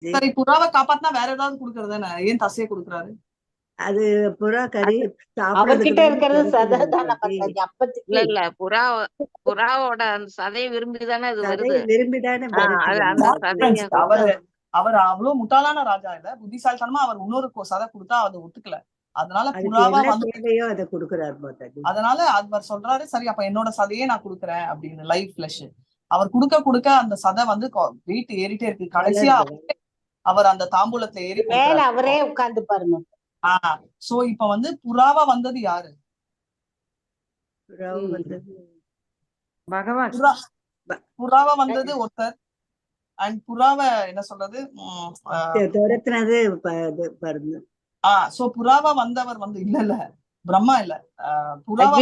சரி, புறாவை காப்பாத்தினா வேற ஏதாவது குடுக்கறது தானே, ஏன் தசையை கொடுக்குறாரு? அது புறா கறி அவர்கிட்ட இருக்கிறது சதை தானே சாப்பிடுறதுக்கு மாதாஜி அப்பத்திக்கு. இல்ல இல்ல புறாவோட அந்த சதையை விரும்பிதானே அது வருது. விரும்பிதானே அது அந்த சதைய அவர் அவ்வளவு முட்டாளான ராஜா இல்ல, புத்திசாலித்தனமா அவர் இன்னொரு சதை கொடுத்தா அதை ஒத்துக்கல. அதனால புறாவா வந்து தேவையோ அதை கொடுக்குறாரு மாதாஜி. அதனால அவர் சொல்றாரு, சரி அப்ப என்னோட சதையே நான் கொடுக்குறேன் அப்படின்னு. லைஃப் ஃபிளஷ் அவர் கொடுக்க அந்த சதை வந்து வெயிட் ஏறிட்டே இருக்கு. கடைசியா அவர் அந்த தாம்பூலத்துல ஏறி மேல அவரே உட்கார்ந்து பாருங்க. சோ இப்ப வந்து புறாவா வந்தது யாரு? பகவான். புறாவா வந்தது ஒருத்தர். அண்ட் புறாவை என்ன சொல்றது சோ புறாவா வந்தவர் வந்து இல்ல பிரம்மா இல்ல, புறாவா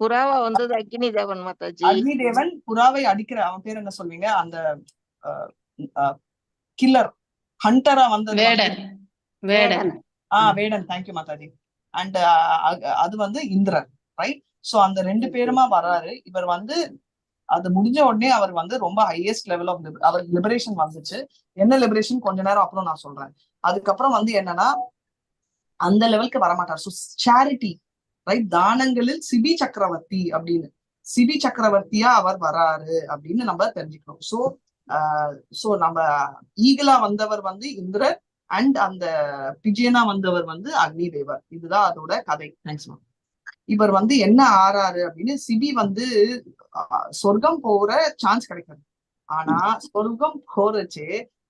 புறாவா வந்தது அக்னி தேவன் மாதாஜி. அக்னி தேவன் புறாவை அடிக்கிற, அவன் பேர் என்ன சொல்வீங்க, அந்த கில்லர் ஹண்டரா வந்தது வேடன். வேடன், தேங்க்யூ மாதாஜி. அண்ட் அது வந்து இந்திரன், ரைட்? சோ அந்த ரெண்டு பேருமா வராரு. இவர் வந்து அது முடிஞ்ச உடனே அவர் வந்து ரொம்ப ஹையஸ்ட் லெவல் ஆஃப் அவருக்கு லிபரேஷன் வந்துச்சு. என்ன லிபரேஷன் கொஞ்ச நேரம் அப்புறம் நான் சொல்றேன். அதுக்கப்புறம் வந்து என்னன்னா அந்த லெவலுக்கு வரமாட்டார். So charity, right? தானங்களில் சிபி சக்கரவர்த்தி அப்படின்னு, சிபி சக்கரவர்த்தியா அவர் வராரு அப்படின்னு நம்ம தெரிஞ்சுக்கணும். சோ நம்ம ஈகிளா வந்தவர் வந்து இந்திரன் அண்ட் அந்த பிஜியனா வந்தவர் வந்து அக்னி தேவர். இதுதான் அதோட கதை. Thanks ma'am. இவர் வந்து என்ன ஆறாரு அப்படின்னு, சிபி வந்து சொர்க்கம் போற சான்ஸ் கிடைக்காது. ஆனா சொர்க்கம் போறச்சு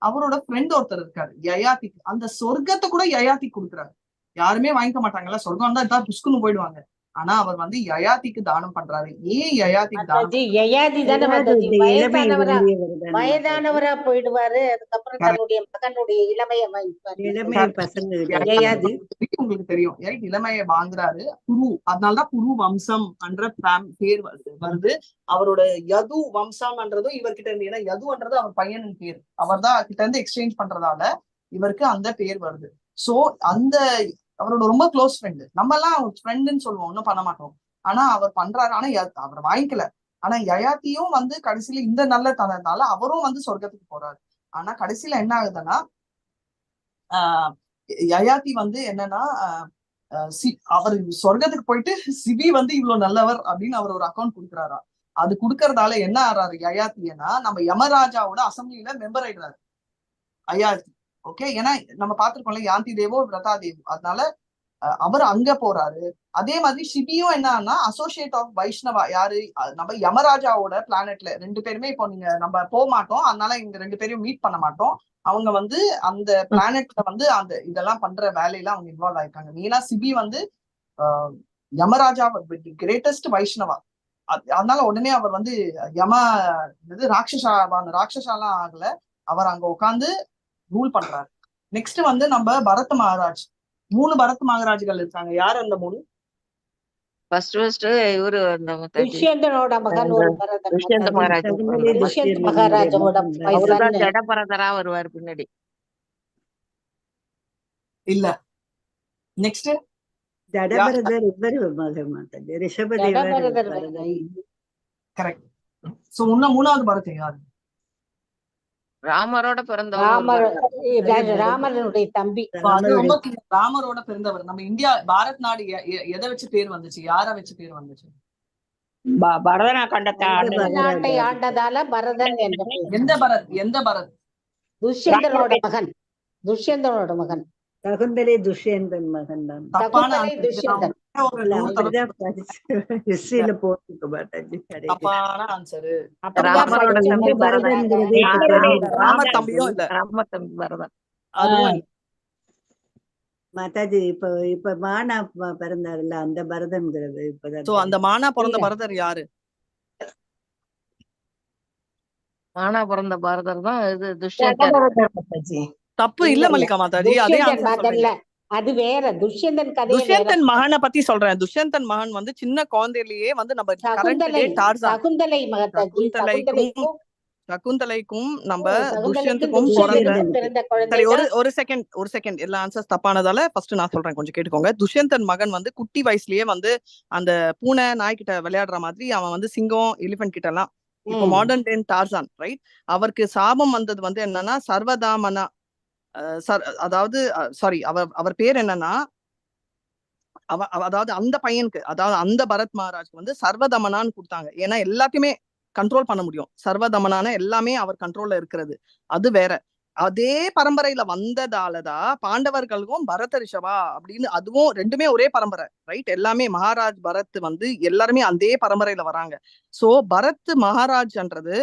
அவரோட ஃப்ரெண்ட் ஒருத்தர் இருக்காரு யயாதி. அந்த சொர்க்கத்தை கூட யயாதி கொடுக்குறாரு. யாருமே வாங்கிக்க மாட்டாங்கல்ல, சொர்க்கம் தான் இதான் புஷ்குன்னு போயிடுவாங்க. ஆனா அவர் வந்து யயாதிக்கு தானம் பண்றாரு. ஏன் யயாதிக்கு தானம்? யயாதி தானே வயதானவரா போயிடுவாரு. அதுக்கப்புறம் தன்னுடைய மகனுடைய இளமையை உங்களுக்கு தெரியும், இளமையை வாங்குறாரு. குரு, அதனாலதான் குரு வம்சம் என்ற பேர் வருது. அவரோட யது வம்சம்ன்றதும் இவர்கிட்ட இருந்து, ஏன்னா யதுன்றது அவர் பையனின் பேர், அவர் தான் கிட்ட இருந்து எக்ஸ்சேஞ்ச் பண்றதால இவருக்கு அந்த பேர் வருது. சோ அந்த அவரோட ரொம்ப க்ளோஸ் ஃப்ரெண்டு. நம்ம எல்லாம் ஃப்ரெண்டுன்னு சொல்லுவோம், ஒன்னும் பண்ண மாட்டோம். ஆனா அவர் பண்றாரு. ஆனா அவரை வாங்கிக்கல. ஆனா யயாத்தியும் வந்து கடைசியில இந்த நல்ல தனதால அவரும் வந்து சொர்க்கத்துக்கு போறாரு. ஆனா கடைசியில என்ன ஆகுதுன்னா யயாத்தி வந்து என்னன்னா அவர் சொர்க்கத்துக்கு போயிட்டு சிபி வந்து இவ்வளவு நல்லவர் அப்படின்னு அவர் ஒரு அக்கௌண்ட் கொடுக்குறாரா. அது கொடுக்கறதால என்ன ஆறாரு யயாத்தின்னா, நம்ம யமராஜாவோட அசம்பிளியில மெம்பர் ஆயிடுறாரு யயாத்தி. ஓகே, ஏன்னா நம்ம பாத்துருக்கோம்ல யாந்தி தேவோ விரதா தேவோ, அதனால அவர் அங்க போறாரு. அதே மாதிரி சிபியும் என்னன்னா அசோசியேட் ஆஃப் வைஷ்ணவா. யாரு? நம்ம யமராஜாவோட பிளானட்ல ரெண்டு பேருமே இப்போ நம்ம போக மாட்டோம், அதனால இங்க ரெண்டு பேரையும் மீட் பண்ண மாட்டோம். அவங்க வந்து அந்த பிளானட்ல வந்து அந்த இதெல்லாம் பண்ற வேலையில அவங்க இன்வால்வ் ஆயிருக்காங்க. மெயினா சிபி வந்து யமராஜா கிரேட்டஸ்ட் வைஷ்ணவா. அதனால உடனே அவர் வந்து ராட்சசாலாம் ஆகல, அவர் அங்க உட்காந்து ரூல் பண்றாரு. நெக்ஸ்ட் வந்து நம்ம பரத் மகாராஜ். 3 பரத் மகாராஜ்கள் இருக்காங்க. யார் அந்த 3? ஃபர்ஸ்ட் இவரு துஷ்யந்தனோட மகன் ஒரு பரதன், துஷ்யந்த மகாராஜ். துஷ்யந்த மகாராஜோட அவர்தான் ஜடபரதரா வருவார் பின்னாடி. இல்ல, நெக்ஸ்ட் ஜடபரதர் இவர் மகன் ரிஷபதேவர். கரெக்ட். சோ இன்னும் 3வது பரத் யாரு? ராமரோட பிறந்தவர், ராமனுடைய தம்பி. ராமரோட பிறந்தவர். நம்ம இந்தியா பாரத் நாடு எதை வச்சு பேர் வந்துச்சு? யார வச்சு பேர் வந்துச்சு? பரதனா கண்டத்தை ஆண்டதால பரதன். எந்த பரத்? எந்த பரத்? துஷ்யந்தனோட மகன். துஷ்யந்தனோட மகன். சகுந்தலை துஷ்யந்தன் மகன் தான். துஷ்யந்தன் ஹிஸ்டரியில போட்டுக்க மாட்டாங்க. தப்பான ஆன்சர். ராமரோட தம்பி பரதன். ராம தம்பியும் இல்ல, ராம தம்பி பரதன். அதுவும் மாதாஜி இப்ப மானா பிறந்தாருல்ல, அந்த பரதன்ங்கிறது இப்பதான். சோ அந்த மானா பிறந்த பரதர் யாரு? மானா பிறந்த பரதர் தான் இது துஷ்யந்தன். தப்பு இல்ல மல்லிகா மாதாஜி, அதே அது வேற. துஷ்யந்தன் கதை. துஷ்யந்தன் மகனை பத்தி சொல்றேன். துஷ்யந்தன் மகன் வந்து சின்ன குழந்தையிலேயே வந்து நம்ம சகுந்தலைக்கும் நம்ம துஷ்யந்துக்கும் சரி, ஒரு செகண்ட் எல்லா ஆன்சர்ஸ் தப்பானதால ஃபர்ஸ்ட் நான் சொல்றேன், கொஞ்சம் கேட்டுக்கோங்க. துஷ்யந்தன் மகன் வந்து குட்டி வயசுலயே வந்து அந்த பூனை நாய்கிட்ட விளையாடுற மாதிரி அவன் வந்து சிங்கம் எலிபென்ட் கிட்ட எல்லாம் இப்போ மாடர்ன் டே டார்சான், ரைட்? அவருக்கு சாபம் வந்தது வந்து என்னன்னா சர்வதாமனா, அதாவது சாரி, அவர் பேர் என்னன்னா அதாவது அந்த பையனுக்கு, அதாவது அந்த பரத் மகாராஜ்க்கு வந்து சர்வதமனான்னு கொடுத்தாங்க. ஏன்னா எல்லாத்தையுமே கண்ட்ரோல் பண்ண முடியும். சர்வதமனான எல்லாமே அவர் கண்ட்ரோல்ல இருக்கிறது, அது வேற. அதே பரம்பரையில வந்ததாலதான் பாண்டவர்களுக்கும் பரத ரிஷபா அப்படின்னு, அதுவும் ரெண்டுமே ஒரே பரம்பரை, ரைட்? எல்லாமே மகாராஜ் பரத் வந்து எல்லாருமே அதே பரம்பரையில வராங்க. சோ பரத் மகாராஜ்ன்றது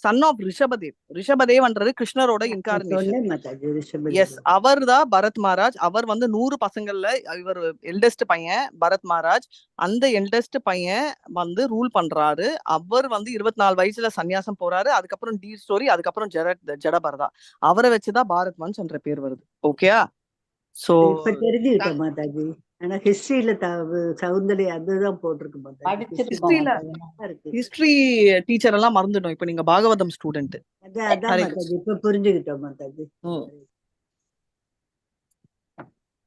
சன் ஆஃப் ரிஷபதேவ். ரிஷபதேவ்ன்றது கிருஷ்ணரோட இன்கார்னேஷன். எஸ், அவர் தான் பரத் மகாராஜ். அவர் வந்து 100 பசங்கள்ல இவர் எல்டஸ்ட் பையன் பரத் மகாராஜ். அந்த எல்டஸ்ட் பையன் வந்து ரூல் பண்றாரு. அவர் வந்து 24 வயசுல சன்னியாசம் போறாரு. அதுக்கப்புறம் டி ஸ்டோரி, அதுக்கப்புறம் ஜடபரதா. அவரை வச்சுதான் பாரத் வன்ஸ் என்ற பேர் வருது. ஓகேயா? சோ இப்ப தெரிஞ்சுக்கிட்டோம் மாதாஜி. ஆனா ஹிஸ்டரியில சௌந்தர்யா அதுதான் போட்டிருக்கு மாதாஜி. ஹிஸ்டரி டீச்சர் எல்லாம் மறந்துடும். இப்ப நீங்க பாகவதம் ஸ்டூடெண்ட். அதான் மாதாஜி, இப்ப புரிஞ்சுக்கிட்டோம் மாதாஜி.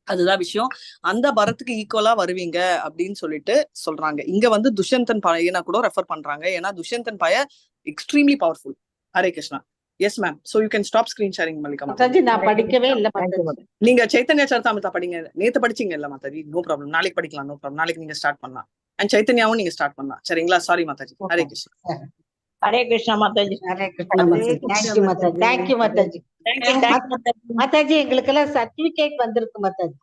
அதுதான் விஷயம். அந்த பரத்துக்கு ஈக்குவலா வருவீங்க அப்படின்னு சொல்லிட்டு சொல்றாங்க. இங்க வந்து துஷ்யந்தன் பையனா கூட ரெஃபர் பண்றாங்க. ஏன்னா துஷ்யந்தன் பையன் extremely powerful. Hare Krishna. Yes ma'am. So you can stop screen sharing Mallika Mataji. நான் படிக்கவே இல்ல மாதாஜி. நீங்க சைத்தன்யா சரிதாமிர்தா படிங்க. நேத்து படிச்சீங்க இல்ல மாதாஜி? நோ ப்ராப்ளம், நாளைக்கு படிக்கலாம். நோ ப்ராப்ளம், நாளைக்கு நீங்க ஸ்டார்ட் பண்ணலாம். அண்ட் சைத்தன்யாவும் நீங்க ஸ்டார்ட் பண்ணலாம். சரிங்களா? Sorry Mataji. Hare Krishna. Hare Krishna Mataji. Hare Krishna Mataji. Thank you Mataji. Thank you Mataji. Mataji எங்களுக்கு எல்லாம் சர்டிபிகேட் வந்திருக்கு மாதாஜி.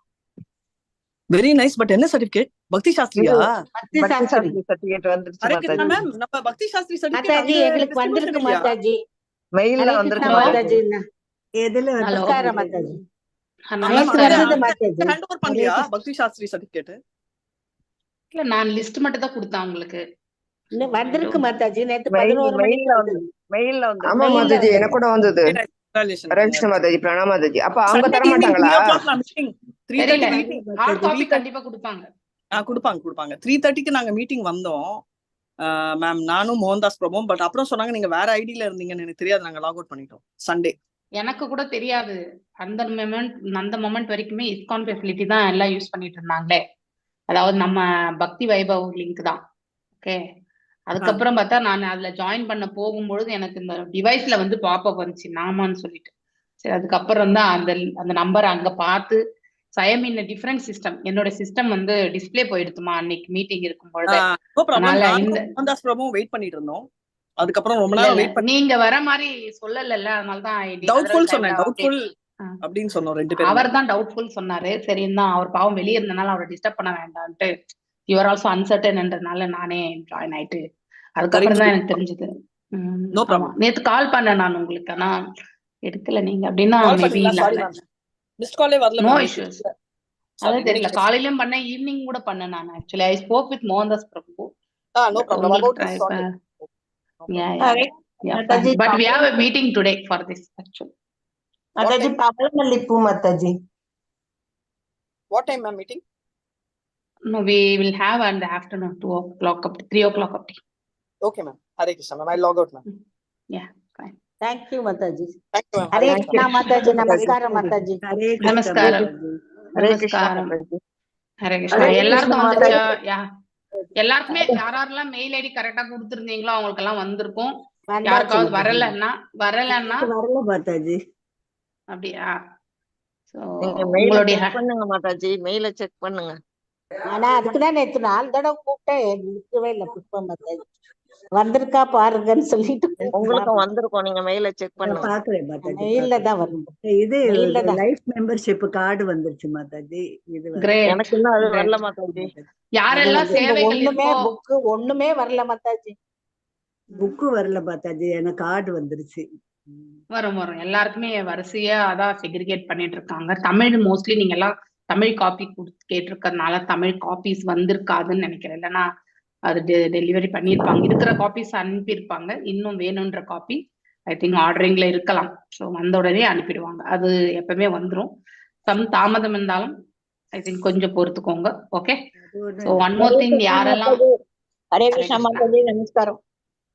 Very nice. பட் என்ன சர்டிபிகேட்? பக்தி சாஸ்திரியா? சர்டிபிகேட் வந்துருச்சு ஹரே மாதாஜி. கிருஷ்ணா மேம், நம்ம பக்தி சாஸ்திரி மாதாஜி சர்டிபிகேட் எங்களுக்கு வந்திருக்கு மாதாஜி. மெயில்ல ஹரே வந்துருச்சு கிருஷ்ணா மாதாஜி. மாதாஜி. எதுல நமஸ்காரம் மாதாஜி. ஹேண்ட் மாதாஜி. ஓவர் பண்ணலையா பக்தி சாஸ்திரி சர்டிபிகேட்? இல்ல, நான் லிஸ்ட் மட்டும் தான் கொடுத்தேன் உங்களுக்கு. இன்னும் வந்திருக்கு மாதாஜி. நேத்து 11 மணிக்கு வந்தது. மெயில்ல வந்து. ஆமா மாதாஜி, எனக்கு கூட வந்தது. Congratulations. மாதாஜி, பிரணாம் மாதாஜி. அப்ப அவங்க Sunday தர evening மாட்டாங்களா? 3 o'clock meeting. 3:30 தெரியல, meeting. ஹார்ட் காப்பி கண்டிப்பா கொடுப்பாங்க. கொடுப்பாங்க. 3:30க்கு நாங்க மீட்டிங் வந்தோம் மேம், நானும் மோகன்தாஸ் பிரபுவும். பட் அப்புறம் சொன்னாங்க நீங்க வேற ஐடியில இருந்தீங்கன்னு. எனக்கு தெரியாது, நாங்க லாக் அவுட் பண்ணிட்டோம் சண்டே. எனக்கு கூட தெரியாது. அந்த மொமெண்ட் வரைக்குமே இஸ்கான் ஃபெசிலிட்டி தான் எல்லாம் யூஸ் பண்ணிட்டு இருந்தாங்களே. அதாவது நம்ம பக்தி வைபவ் லிங்க் தான். ஓகே, அதுக்கப்புறம் பார்த்தா நான் அதுல ஜாயின் பண்ண போகும்பொழுது எனக்கு இந்த டிவைஸ்ல வந்து பாப்அப் வந்துச்சு நாமான்னு சொல்லிட்டு. சரி, அதுக்கப்புறம் தான் அந்த நம்பர் அங்க பார்த்து சயமின் டிஃபரெண்ட் சிஸ்டம், என்னோட சிஸ்டம் வந்து டிஸ்பிளே போயிடுத்துமா அன்னைக்கு மீட்டிங் இருக்கும் பொழுது. மோகன்தாஸ் பிரபுவும் வெயிட் பண்ணிட்டு இருந்தோம். அதுக்கப்புறம் ரொம்ப நேரம் வெயிட் பண்ணி நீங்க வர மாதிரி சொல்லல, அதனாலதான் டவுட்ஃபுல் சொன்னேன். டவுட்ஃபுல் அப்படின்னு சொன்னோம் ரெண்டு பேரும். அவர் தான் டவுட்ஃபுல் சொன்னாரு. சரின்னா அவர் பாவம் வெளியே இருந்தனால அவரை டிஸ்டர்ப் பண்ண வேண்டாம்ட்டு, யுவர் ஆல்சோ அன்சர்டன்ன்றதுனால நானே ஜாயின் ஆயிட்டு அதுக்கப்புறம் தான் எனக்கு தெரிஞ்சது. நேத்து கால் பண்ணேன் நான் உங்களுக்கு, ஆனா எடுக்கல நீங்க. அப்படின்னா நோ இஷ்யூஸ். அது தெரியல, காலையிலும் பண்ணேன், ஈவினிங் கூட பண்ணேன் நான். Actually I spoke with Mohandas Prabhu. But we have a meeting today for this actually. Mataji பவளமல்லி பூ Mataji. What time ma'am meeting? No, we will have in the afternoon 2 o'clock up to 3 o'clock up to. Okay ma'am. Hare Krishna ma'am. I'll log out ma'am. Yeah, fine. Thank you Mataji. Thank you ma'am. Hare Krishna Mataji. நமஸ்காரம் மாதாஜி. நமஸ்காரம். நமஸ்காரம். ஹரே கிருஷ்ணா. எல்லாருக்கும் வந்துச்சா? எல்லாருக்குமே யாரெல்லாம் mail ID கரெக்டா கொடுத்திருந்தீங்களோ அவங்களுக்கு எல்லாம் வந்திருக்கும். யாருக்காவது வரலன்னா வரல மாதாஜி. அப்படியா? உங்களுடைய பண்ணுங்க மாதாஜி, மெயில செக் பண்ணுங்க. ஆனா அதுக்குதான் நேத்து 4 தடவை கூப்பிட்டேன், இருக்கவே இல்லை புஷ்பா மாதாஜி. வந்திருக்கா பாருங்கன்னு சொல்லிட்டு. உங்களுக்கு வந்திருக்கும், நீங்க மெயில செக் பண்ணுங்க. பாக்குறேன் மாதாஜி. மெயில்ல தான் வரும். இது லைஃப் மெம்பர்ஷிப் கார்டு வந்துருச்சு மாதாஜி. இது எனக்கு இன்னும் அது வரல மாதாஜி. யாரெல்லாம் சேவைகள் ஒண்ணுமே வரல மாதாஜி. புக்கு வரல மாதாஜி, எனக்கு கார்டு வந்துருச்சு. வரும் எல்லாருக்குமே வரிசையா அதான் செக்ரிகேட் பண்ணிட்டு இருக்காங்க. தமிழ் மோஸ்ட்லி நீங்க எல்லாம் தமிழ் காப்பி கேட்டிருக்கிறதுனால தமிழ் காப்பீஸ் வந்திருக்காதுன்னு நினைக்கிறேன். இல்லைன்னா அது டெலிவரி பண்ணியிருப்பாங்க. இருக்கிற காப்பீஸ் அனுப்பியிருப்பாங்க. இன்னும் வேணும்ன்ற காப்பி ஐ திங்க் ஆர்டரிங்ல இருக்கலாம். ஸோ வந்த உடனே அனுப்பிடுவாங்க. அது எப்பவுமே வந்துடும். தாமதம் இருந்தாலும் ஐ திங்க் கொஞ்சம் பொறுத்துக்கோங்க. Okay, so one more thing, யாரெல்லாம் ஹரே கிருஷ்ணா மாதாஜி. நமஸ்காரம்.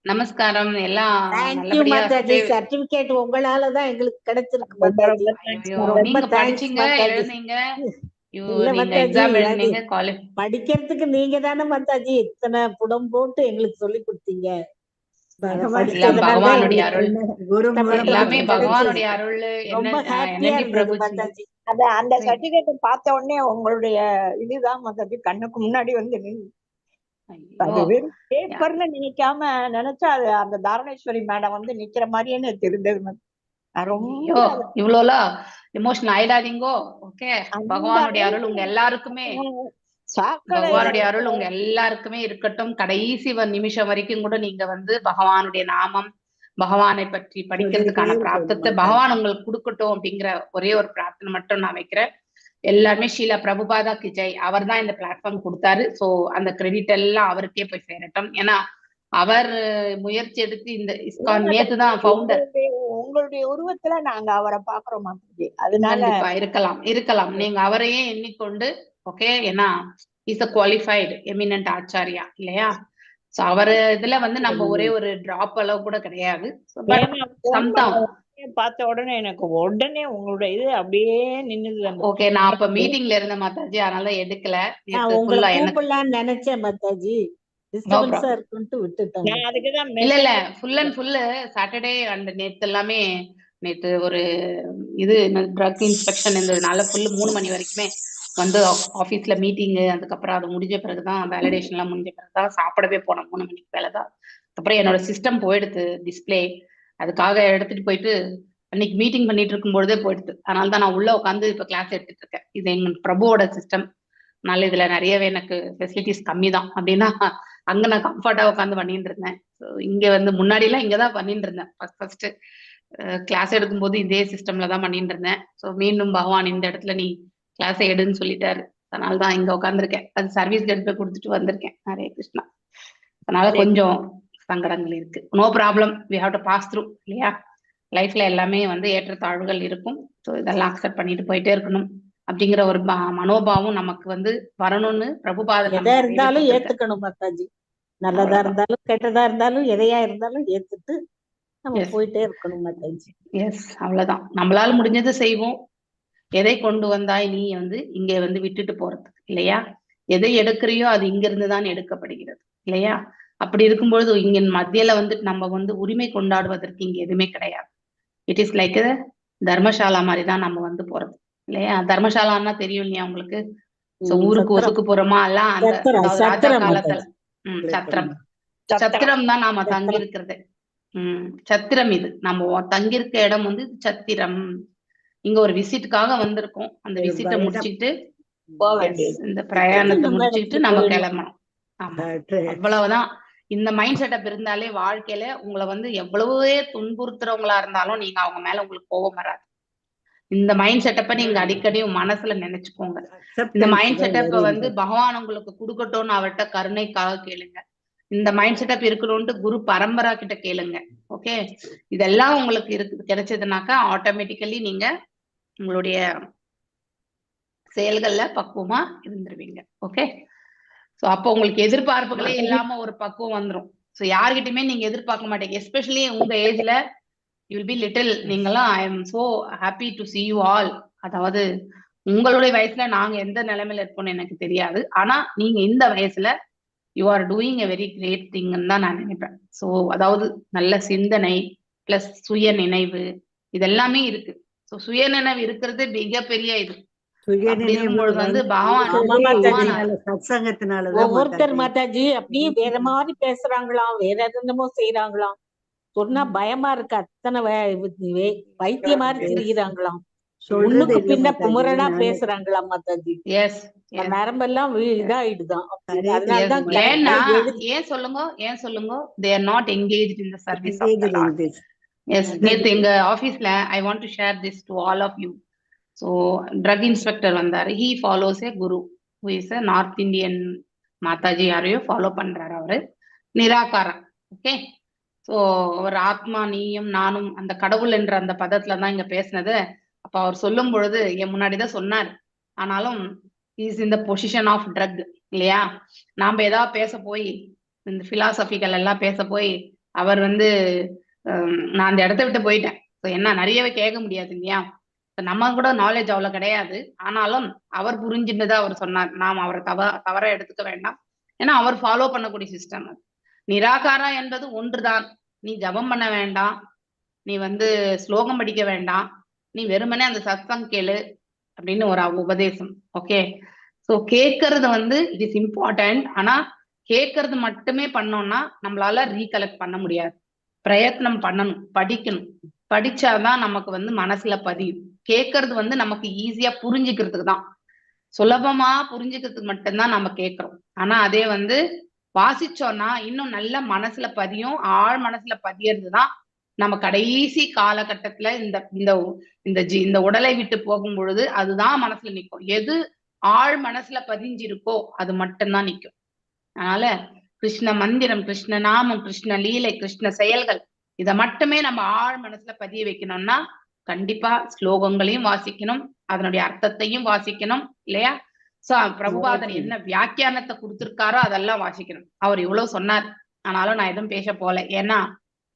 நமஸ்காரம். எல்லாம் சர்டிபிகேட் உங்களாலதான் எங்களுக்கு கிடைச்சிருக்கு மாதாஜி. நீங்க படிச்சீங்க, எழுதுனீங்க, எக்ஸாம் எழுதுனீங்க, காலேஜ் படிக்கிறதுக்கு நீங்க தானே மாதாஜி இத்தனை புடம் போட்டு எங்களுக்கு சொல்லி கொடுத்தீங்க. எல்லாம் பகவானுடைய அருள், குரு மூலமா எல்லாமே கிடைச்சது. பகவானுடைய அருள். ரொம்ப என்ன ஹாப்பியா NND இருந்தது பிரபுஜி. மாதாஜி. அந்த சர்டிபிகேட் பார்த்த உடனே உங்களுடைய இதுதான் மாதாஜி கண்ணுக்கு முன்னாடி வந்து நின்னு. அது ஐயோ, வெறும் பேப்பர்னு நினைக்காம நினைச்சா அது அந்த தாரணேஸ்வரி மேடம் வந்து நிக்கிற மாதிரியே எனக்கு தெரிந்தது மாதாஜி. நான் ஐயோ, ரொம்ப இவ்வளோலாம் எமோஷனல் ஆயிடாதீங்கோ. ஓகே, அந்த பகவானுடைய அருள் உங்க எல்லாருக்குமே, சாக்கடை பகவானுடைய அருள் உங்க எல்லாருக்குமே இருக்கட்டும். கடைசி நிமிஷம் வரைக்கும் கூட நீங்க வந்து பகவானுடைய நாமம், பகவானை பற்றி படிக்கிறதுக்கான சொல்லிட்டே பிராப்தத்தை இருக்கணும் பகவான் உங்களுக்கு கொடுக்கட்டும் அப்படிங்கிற ஒரே ஒரு பிரார்த்தனை மட்டும் நான் வைக்கிறேன். எல்லாருமே ஷீலா பிரபுபாதா கி ஜெய். அவர் தான் இந்த பிளாட்ஃபார்ம் கொடுத்தாரு. சோ அந்த கிரெடிட் எல்லாம் அவருக்கே போய் சேரட்டும். ஏன்னா அவர் முயற்சி எடுத்து இந்த இஸ்கான் நேத்து தான் ஃபவுண்டர். உங்களுடைய உருவத்துல நாங்க அவரை பாக்குறோம் மாதாஜி. அதனால கண்டிப்பா இருக்கலாம். நீங்க அவரையே எண்ணிக்கொண்டு, ஓகே, ஏன்னா is a qualified eminent Acharya இல்லையா? சோ அவரு இதுல வந்து நம்ம ஒரே ஒரு டிராப் அளவு கூட கிடையாது. பார்த்த உடனே எனக்கு உடனே உங்களுடைய இது அப்படியே நின்னுது. ஓகே, நான் அப்ப மீட்டிங்ல இருந்த மாதாஜி, அதனால எடுக்கல. உங்களை கூப்பிடலாம்னு நினைச்சேன் மாதாஜி, டிஸ்டர்பன்ஸா இருக்குன்ட்டு விட்டுட்டேன். அதுக்குதான் இல்ல full and full Saturday and நேத்து எல்லாமே, நேத்து ஒரு இது ட்ரக் இன்ஸ்பெக்ஷன் இருந்ததுனால ஃபுல் 3 மணி வரைக்குமே வந்து ஆபீஸ்ல மீட்டிங்கு. அதுக்கப்புறம் அது முடிஞ்ச பிறகுதான் வேலிடேஷன் எல்லாம் முடிஞ்ச பிறகுதான் சாப்பிடவே போனோம். 3 மணிக்கு மேலதான். அப்புறம் என்னோட சிஸ்டம் போயிடுது டிஸ்பிளே, அதுக்காக எடுத்துட்டு போயிட்டு அன்னைக்கு மீட்டிங் பண்ணிட்டு இருக்கும் பொழுதே போயிடுது. அதனால தான் நான் உள்ள உட்காந்து இப்ப கிளாஸ் எடுத்துட்டு இருக்கேன். இது எங்க பிரபுவோட சிஸ்டம். அதனால இதுல நிறையவே எனக்கு ஃபெசிலிட்டிஸ் கம்மி தான். அப்படின்னா அங்க நான் கம்ஃபர்ட்டா உட்காந்து பண்ணிட்டு இருந்தேன். இங்க வந்து முன்னாடி எல்லாம் இங்கதான் பண்ணிட்டு இருந்தேன். ஃபர்ஸ்ட் கிளாஸ் எடுக்கும்போது இதே சிஸ்டம்ல தான் பண்ணிட்டு இருந்தேன். ஸோ மீண்டும் பகவான் இந்த இடத்துல நீ கிளாஸை எடுன்னு சொல்லிட்டாரு. அதனாலதான் இங்க உட்காந்துருக்கேன். அது சர்வீஸ்க்கு எடுத்து போய் கொடுத்துட்டு வந்திருக்கேன். ஹரே கிருஷ்ணா. அதனால கொஞ்சம் சங்கடங்கள் இருக்கு. No problem, we have to pass through இல்லையா? லைஃப்ல எல்லாமே வந்து ஏற்றத்தாழ்வுகள் இருக்கும். ஸோ இதெல்லாம் அக்செப்ட் பண்ணிட்டு போயிட்டே இருக்கணும் அப்படிங்கிற ஒரு மனோபாவம் நமக்கு வந்து வரணும்னு பிரபுபாதர் எதா இருந்தாலும் ஏத்துக்கணும் மாதாஜி. நல்லதா இருந்தாலும் கெட்டதா இருந்தாலும் எதையா இருந்தாலும் ஏத்துட்டு நம்ம போயிட்டே இருக்கணும் மாதாஜி. எஸ், அவ்வளவுதான். நம்மளால முடிஞ்சது செய்வோம். எதை கொண்டு வந்தாய் நீ வந்து இங்க வந்து விட்டுட்டு போறது இல்லையா? எதை எடுக்கிறியோ அது இங்க இருந்துதான் எடுக்கப்படுகிறது இல்லையா? அப்படி இருக்கும்பொழுது இங்க மத்தியில வந்து நம்ம வந்து உரிமை கொண்டாடுவதற்கு இங்க எதுவுமே கிடையாது. இட் இஸ் லைக் தர்மசாலா மாதிரிதான் நம்ம வந்து போறது இல்லையா? தர்மசாலான்னா தெரியும் இல்லையா உங்களுக்கு? ஊருக்கு ஒதுக்குப்புறமா எல்லாம் அந்த ராஜா காலத்துல சத்திரம் தான் நாம தங்கி இருக்கிறது. சத்திரம் இது நம்ம தங்கியிருக்க இடம் வந்து சத்திரம். இங்க ஒரு விசிட்டுக்காக வந்திருக்கோம். அந்த விசிட்டை முடிச்சுட்டு இந்த பிரயாணத்தை முடிச்சுட்டு நம்ம கிளம்பணும். ஆமா, அவ்வளவுதான். இந்த மைண்ட் செட்டப் இருந்தாலே வாழ்க்கையில உங்களை வந்து எவ்வளவே துன்புறுத்துறவங்களா இருந்தாலும் நீங்க அவங்க மேல உங்களுக்கு கோபம் வராது. இந்த மைண்ட் செட்டப்ப நீங்க அடிக்கடி மனசுல நினைச்சுக்கோங்க. இந்த மைண்ட் செட்டப்ப வந்து பகவான் உங்களுக்கு கொடுக்கட்டும்னு அவர்கிட்ட கருணைக்காக கேளுங்க. இந்த மைண்ட் செட்டப் இருக்கணும்ட்டு குரு பரம்பரா கிட்ட கேளுங்க. ஓகே, இதெல்லாம் உங்களுக்கு கிடைச்சதுனாக்கா ஆட்டோமேட்டிக்கலி நீங்க உங்களுடைய செயல்கள்ல பக்குவமா இருந்துருவீங்க. ஓகே, சோ அப்போ உங்களுக்கு எதிர்பார்ப்புகளே இல்லாம ஒரு பக்குவம் வந்துடும். சோ யார்கிட்டயுமே நீங்க எதிர்பார்க்க மாட்டீங்க. எஸ்பெஷலி உங்க ஏஜ்ல யூ வில் பி லிட்டில். நீங்கெல்லாம் I am so happy to see you all. அதாவது உங்களுடைய வயசுல நாங்க எந்த நிலைமையில இருப்போம்னு எனக்கு தெரியாது. ஆனா நீங்க இந்த வயசுல you are doing a very great திங்னு தான் நான் நினைப்பேன். ஸோ அதாவது நல்ல சிந்தனை பிளஸ் சுய நினைவு இதெல்லாமே இருக்கு. ஸோ சுய நினைவு இருக்கிறது மிகப்பெரிய இது. வந்து ஒவ்வொருத்தர் மாதாஜி அப்படியே வேற மாதிரி பேசுறாங்களாம், வேற என்னமோ செய்யறாங்களாம். சொன்னா பயமா இருக்கு. அத்தனை வைத்திய மாதிரி திரிகிறாங்களாம். ஒண்ணுக்கு பின்ன குமரனா பேசுறாங்களாம் மாதாஜி. நரம்பெல்லாம் இதாயிடுதான். ஏன் சொல்லுங்க they are not engaged in the service of the Lord. Yes, நேத்து எங்க ஆபீஸ்ல I want to share this to all of you. So drug inspector வந்தாரு. He follows a guru who is a North Indian Mataji. யாரையோ follow பண்றாரு. அவரு நிராகாரா. Okay, so அவர் ஆத்மா நீயும் நானும் அந்த கடவுள் என்ற அந்த பதத்துலதான் இங்க பேசினது. அப்ப அவர் சொல்லும் பொழுது என் முன்னாடிதான் சொன்னார். ஆனாலும் இஸ் இந்த பொசிஷன் ஆஃப் ட்ரக் இல்லையா? நாம ஏதாவது பேச போய் இந்த பிலாசபிக்கல் எல்லாம் பேச போய் அவர் வந்து நான் அந்த இடத்த விட்டு போயிட்டேன். என்ன நிறையவே கேட்க முடியாது இல்லையா? நம்ம கூட நாலேஜ் அவ்வளவு கிடையாது. ஆனாலும் அவர் புரிஞ்சுட்டுதான் அவர் சொன்னார். நாம் அவரை தவறா எடுத்துக்க வேண்டாம். ஏன்னா அவர் ஃபாலோ பண்ணக்கூடிய சிஸ்டம். நிராகாரம் என்பது ஒன்றுதான். நீ ஜபம் பண்ண வேண்டாம், நீ வந்து ஸ்லோகம் படிக்க வேண்டாம், நீ வெறுமனே அந்த சத்சங் கேளு அப்படின்னு ஒரு உபதேசம். ஓகே, சோ கேட்கறது வந்து இட் இஸ் இம்பார்ட்டன்ட். ஆனா கேட்கறது மட்டுமே பண்ணோம்னா நம்மளால ரீகலெக்ட் பண்ண முடியாது. பிரயத்னம் பண்ணணும், படிக்கணும். படிச்சாதான் நமக்கு வந்து மனசுல பதியும். கேட்கறது வந்து நமக்கு ஈஸியா புரிஞ்சுக்கிறதுக்கு தான், சுலபமா புரிஞ்சுக்கிறதுக்கு மட்டும்தான் நம்ம கேட்கிறோம். ஆனா அதே வந்து வாசிச்சோம்னா இன்னும் நல்ல மனசுல பதியும். ஆழ் மனசுல பதியறதுதான் நம்ம கடைசி காலகட்டத்துல இந்த இந்த இந்த உடலை விட்டு போகும் பொழுது அதுதான் மனசுல நிற்கும். எது ஆழ் மனசுல பதிஞ்சிருக்கோ அது மட்டும்தான் நிற்கும். அதனால கிருஷ்ண மந்திரம், கிருஷ்ண நாமம், கிருஷ்ண லீலை, கிருஷ்ண செயல்கள் இத மட்டுமே நம்ம ஆழ் மனசுல பதிய வைக்கணும்னா கண்டிப்பா ஸ்லோகங்களையும் வாசிக்கணும், அதனுடைய அர்த்தத்தையும் வாசிக்கணும் இல்லையா? சோ பிரபுபாதர் என்ன வியாக்கியானத்தை கொடுத்திருக்காரோ அதெல்லாம் வாசிக்கணும். அவர் இவ்வளவு சொன்னார், ஆனாலும் நான் எதுவும் பேச போல. ஏன்னா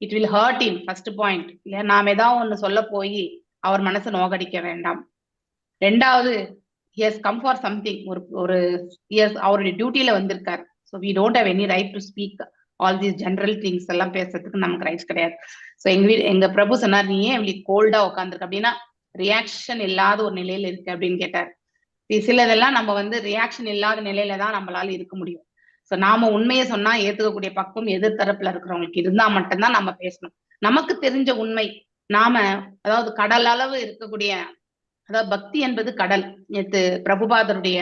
it will hurt him, first point இல்லையா? நாம ஏதாவது ஒண்ணு சொல்ல போய் அவர் மனசை நோகடிக்க வேண்டாம். ரெண்டாவது, he has come for something, ஒரு அவருடைய டியூட்டியில வந்திருக்காரு. So we don't have any right to speak all these general things எல்லாம் பேசுறதுக்கு நமக்கு ரைட்ஸ் கிடையாது. ஸோ எங்க பிரபு சொன்னார், நீ ஏன் இப்படி கோல்டா உட்காந்துருக்கு அப்படின்னா ரியாக்ஷன் இல்லாத ஒரு நிலையில இருக்கு அப்படின்னு கேட்டார். சிலதெல்லாம் நம்ம வந்து ரியாக்ஷன் இல்லாத நிலையில தான் நம்மளால இருக்க முடியும். ஸோ நாம உண்மையை சொன்னா ஏத்துக்கக்கூடிய பக்கம் எதிர்த்தரப்புல இருக்கிறவங்களுக்கு இருந்தா மட்டும்தான் நம்ம பேசணும். நமக்கு தெரிஞ்ச உண்மை நாம, அதாவது கடல் அளவு இருக்கக்கூடிய, அதாவது பக்தி என்பது கடல். நேற்று பிரபுபாதருடைய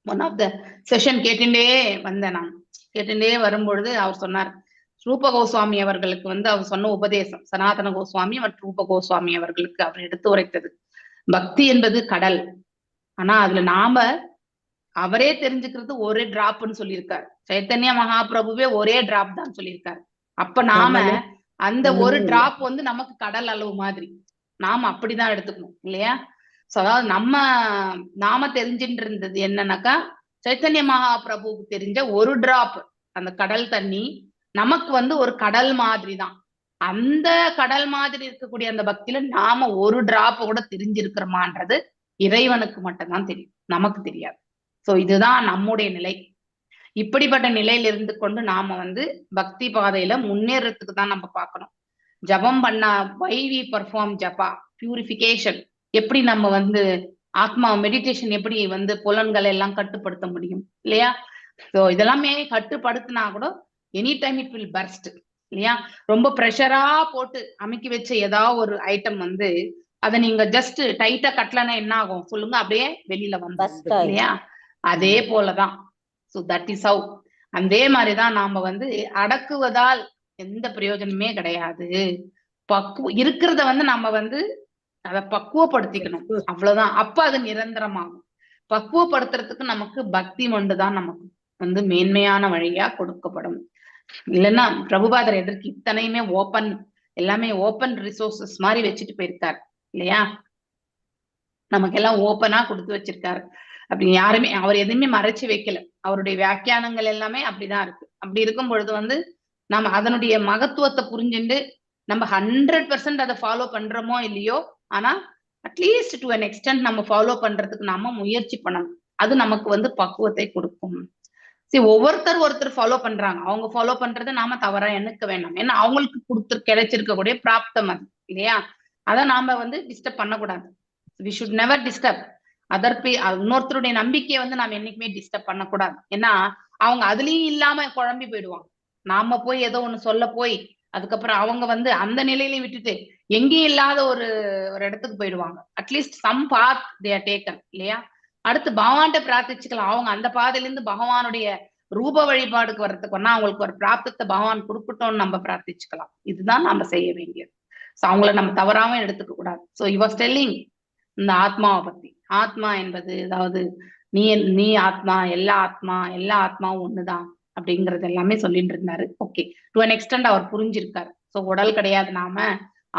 ஒன் ஆஃப் த செஷன் கேட்டுட்டே வந்தேன். நான் கேட்டுட்டே வரும்பொழுது அவர் சொன்னார், ரூப கோஸ்வாமி அவர்களுக்கு வந்து அவர் சொன்ன உபதேசம், சனாதன கோஸ்வாமி மற்றும் ரூப கோஸ்வாமி அவர்களுக்கு அவர் எடுத்து உரைத்தது, பக்தி என்பது கடல். ஆனா அதுல நாம அவரே தெரிஞ்சுக்கிறது ஒரே டிராப்னு சொல்லியிருக்காரு. சைத்தன்ய மகாபிரபுவே ஒரே டிராப் தான் சொல்லியிருக்காரு. அப்ப நாம அந்த ஒரு டிராப் வந்து நமக்கு கடல் அளவு மாதிரி நாம அப்படிதான் எடுத்துக்கணும் இல்லையா? சோ அதாவது நாம தெரிஞ்சுட்டு இருந்தது என்னன்னாக்கா, சைத்தன்ய மகாபிரபுவுக்கு தெரிஞ்ச ஒரு டிராப் அந்த கடல் தண்ணி நமக்கு வந்து ஒரு கடல் மாதிரி தான். அந்த கடல் மாதிரி இருக்கக்கூடிய அந்த பக்தியில நாம ஒரு டிராப் கூட தெரிஞ்சிருக்கிறோமான்றது இறைவனுக்கு மட்டும்தான் தெரியும், நமக்கு தெரியாது. சோ இதுதான் நம்முடைய நிலை. இப்படிப்பட்ட நிலையில இருந்து கொண்டு நாம வந்து பக்தி பாதையில முன்னேறதுக்கு தான் நம்ம பார்க்கணும். ஜபம் பண்ணா, why we perform Jaba, purification, எப்படி நம்ம வந்து ஆத்மா மெடிடேஷன் எப்படி வந்து புலன்களை எல்லாம் கட்டுப்படுத்த முடியும் இல்லையா? சோ இதெல்லாமே கட்டுப்படுத்தினா கூட any time it will burst இல்லையா? ரொம்ப ப்ரெஷரா போட்டு அமைக்கி வச்ச ஏதாவது ஒரு ஐட்டம் வந்து அதை நீங்க ஜஸ்ட் டைட்டா கட்டலன்னா என்ன ஆகும் சொல்லுங்க? அப்படியே வெளியில வந்து இல்லையா? அதே போலதான். So that is how. அதே மாதிரிதான் நாம வந்து அடக்குவதால் எந்த பிரயோஜனமே கிடையாது. இருக்கிறத வந்து நம்ம வந்து அதை பக்குவப்படுத்திக்கணும், அவ்வளவுதான். அப்ப அது நிரந்தரமாகும். பக்குவப்படுத்துறதுக்கு நமக்கு பக்தி ஒன்றுதான் நமக்கு வந்து மேன்மையான வழியா கொடுக்கப்படும். இல்லைன்னா பிரபுபாதர் எதற்கு இத்தனையுமே ஓப்பன், எல்லாமே ஓப்பன் ரிசோர்சஸ் மாதிரி வச்சுட்டு போயிருக்காரு இல்லையா? நமக்கு எல்லாம் ஓப்பனா கொடுத்து வச்சிருக்காரு. அப்படி யாருமே அவர் எதுவுமே மறைச்சு வைக்கல. அவருடைய வியாக்கியானங்கள் எல்லாமே அப்படிதான் இருக்கு. அப்படி இருக்கும் பொழுது வந்து நம்ம அதனுடைய மகத்துவத்தை புரிஞ்சுட்டு நம்ம 100% அதை ஃபாலோ பண்றோமோ இல்லையோ, ஆனா அட்லீஸ்ட் டு அன் எக்ஸ்டென்ட் நம்ம ஃபாலோ பண்றதுக்கு நாம முயற்சி பண்ணணும். அது நமக்கு வந்து பக்குவத்தை கொடுக்கும். சரி, ஒருத்தர் ஃபாலோ பண்றாங்க, அவங்க ஃபாலோ பண்றதை நாம தவறா எண்ணிக்க வேண்டாம். ஏன்னா அவங்களுக்கு கிடைச்சிருக்கக்கூடிய பிராப்தம் அது இல்லையா? அதை நாம வந்து டிஸ்டர்ப் பண்ணக்கூடாது. வி ஷுட் நெவர் டிஸ்டர்ப் இன்னொருத்தருடைய நம்பிக்கையை வந்து நாம என்னைக்குமே டிஸ்டர்ப் பண்ணக்கூடாது. ஏன்னா அவங்க அதுலயும் இல்லாம குழம்பி போயிடுவாங்க. நாம போய் ஏதோ ஒண்ணு சொல்ல போய் அதுக்கப்புறம் அவங்க வந்து அந்த நிலையிலையும் விட்டுட்டு எங்கேயும் இல்லாத ஒரு இடத்துக்கு போயிடுவாங்க. At least some path they are taken இல்லையா? அடுத்து பகவான்கிட்ட பிரார்த்திச்சுக்கலாம். அவங்க அந்த பாதையில இருந்து பகவானுடைய ரூப வழிபாடுக்கு வர்றதுக்குன்னா அவங்களுக்கு ஒரு பிராப்தத்தை பகவான் கொடுக்கட்டும்னு நம்ம பிரார்த்திச்சுக்கலாம். இதுதான் நம்ம செய்ய வேண்டியது. சோ அவங்கள நம்ம தவறாம எடுத்துக்க கூடாது. சோ யூ வாஸ் டெல்லிங் இந்த ஆத்மாவை பத்தி. ஆத்மா என்பது அதாவது நீ ஆத்மா, எல்லா ஆத்மாவும் ஒண்ணுதான் அப்படிங்கறது எல்லாமே சொல்லிட்டு இருந்தாரு. ஓகே, டு அன் எக்ஸ்டென்ட் அவர் புரிஞ்சிருக்காரு. சோ உடல் கிடையாது நாம,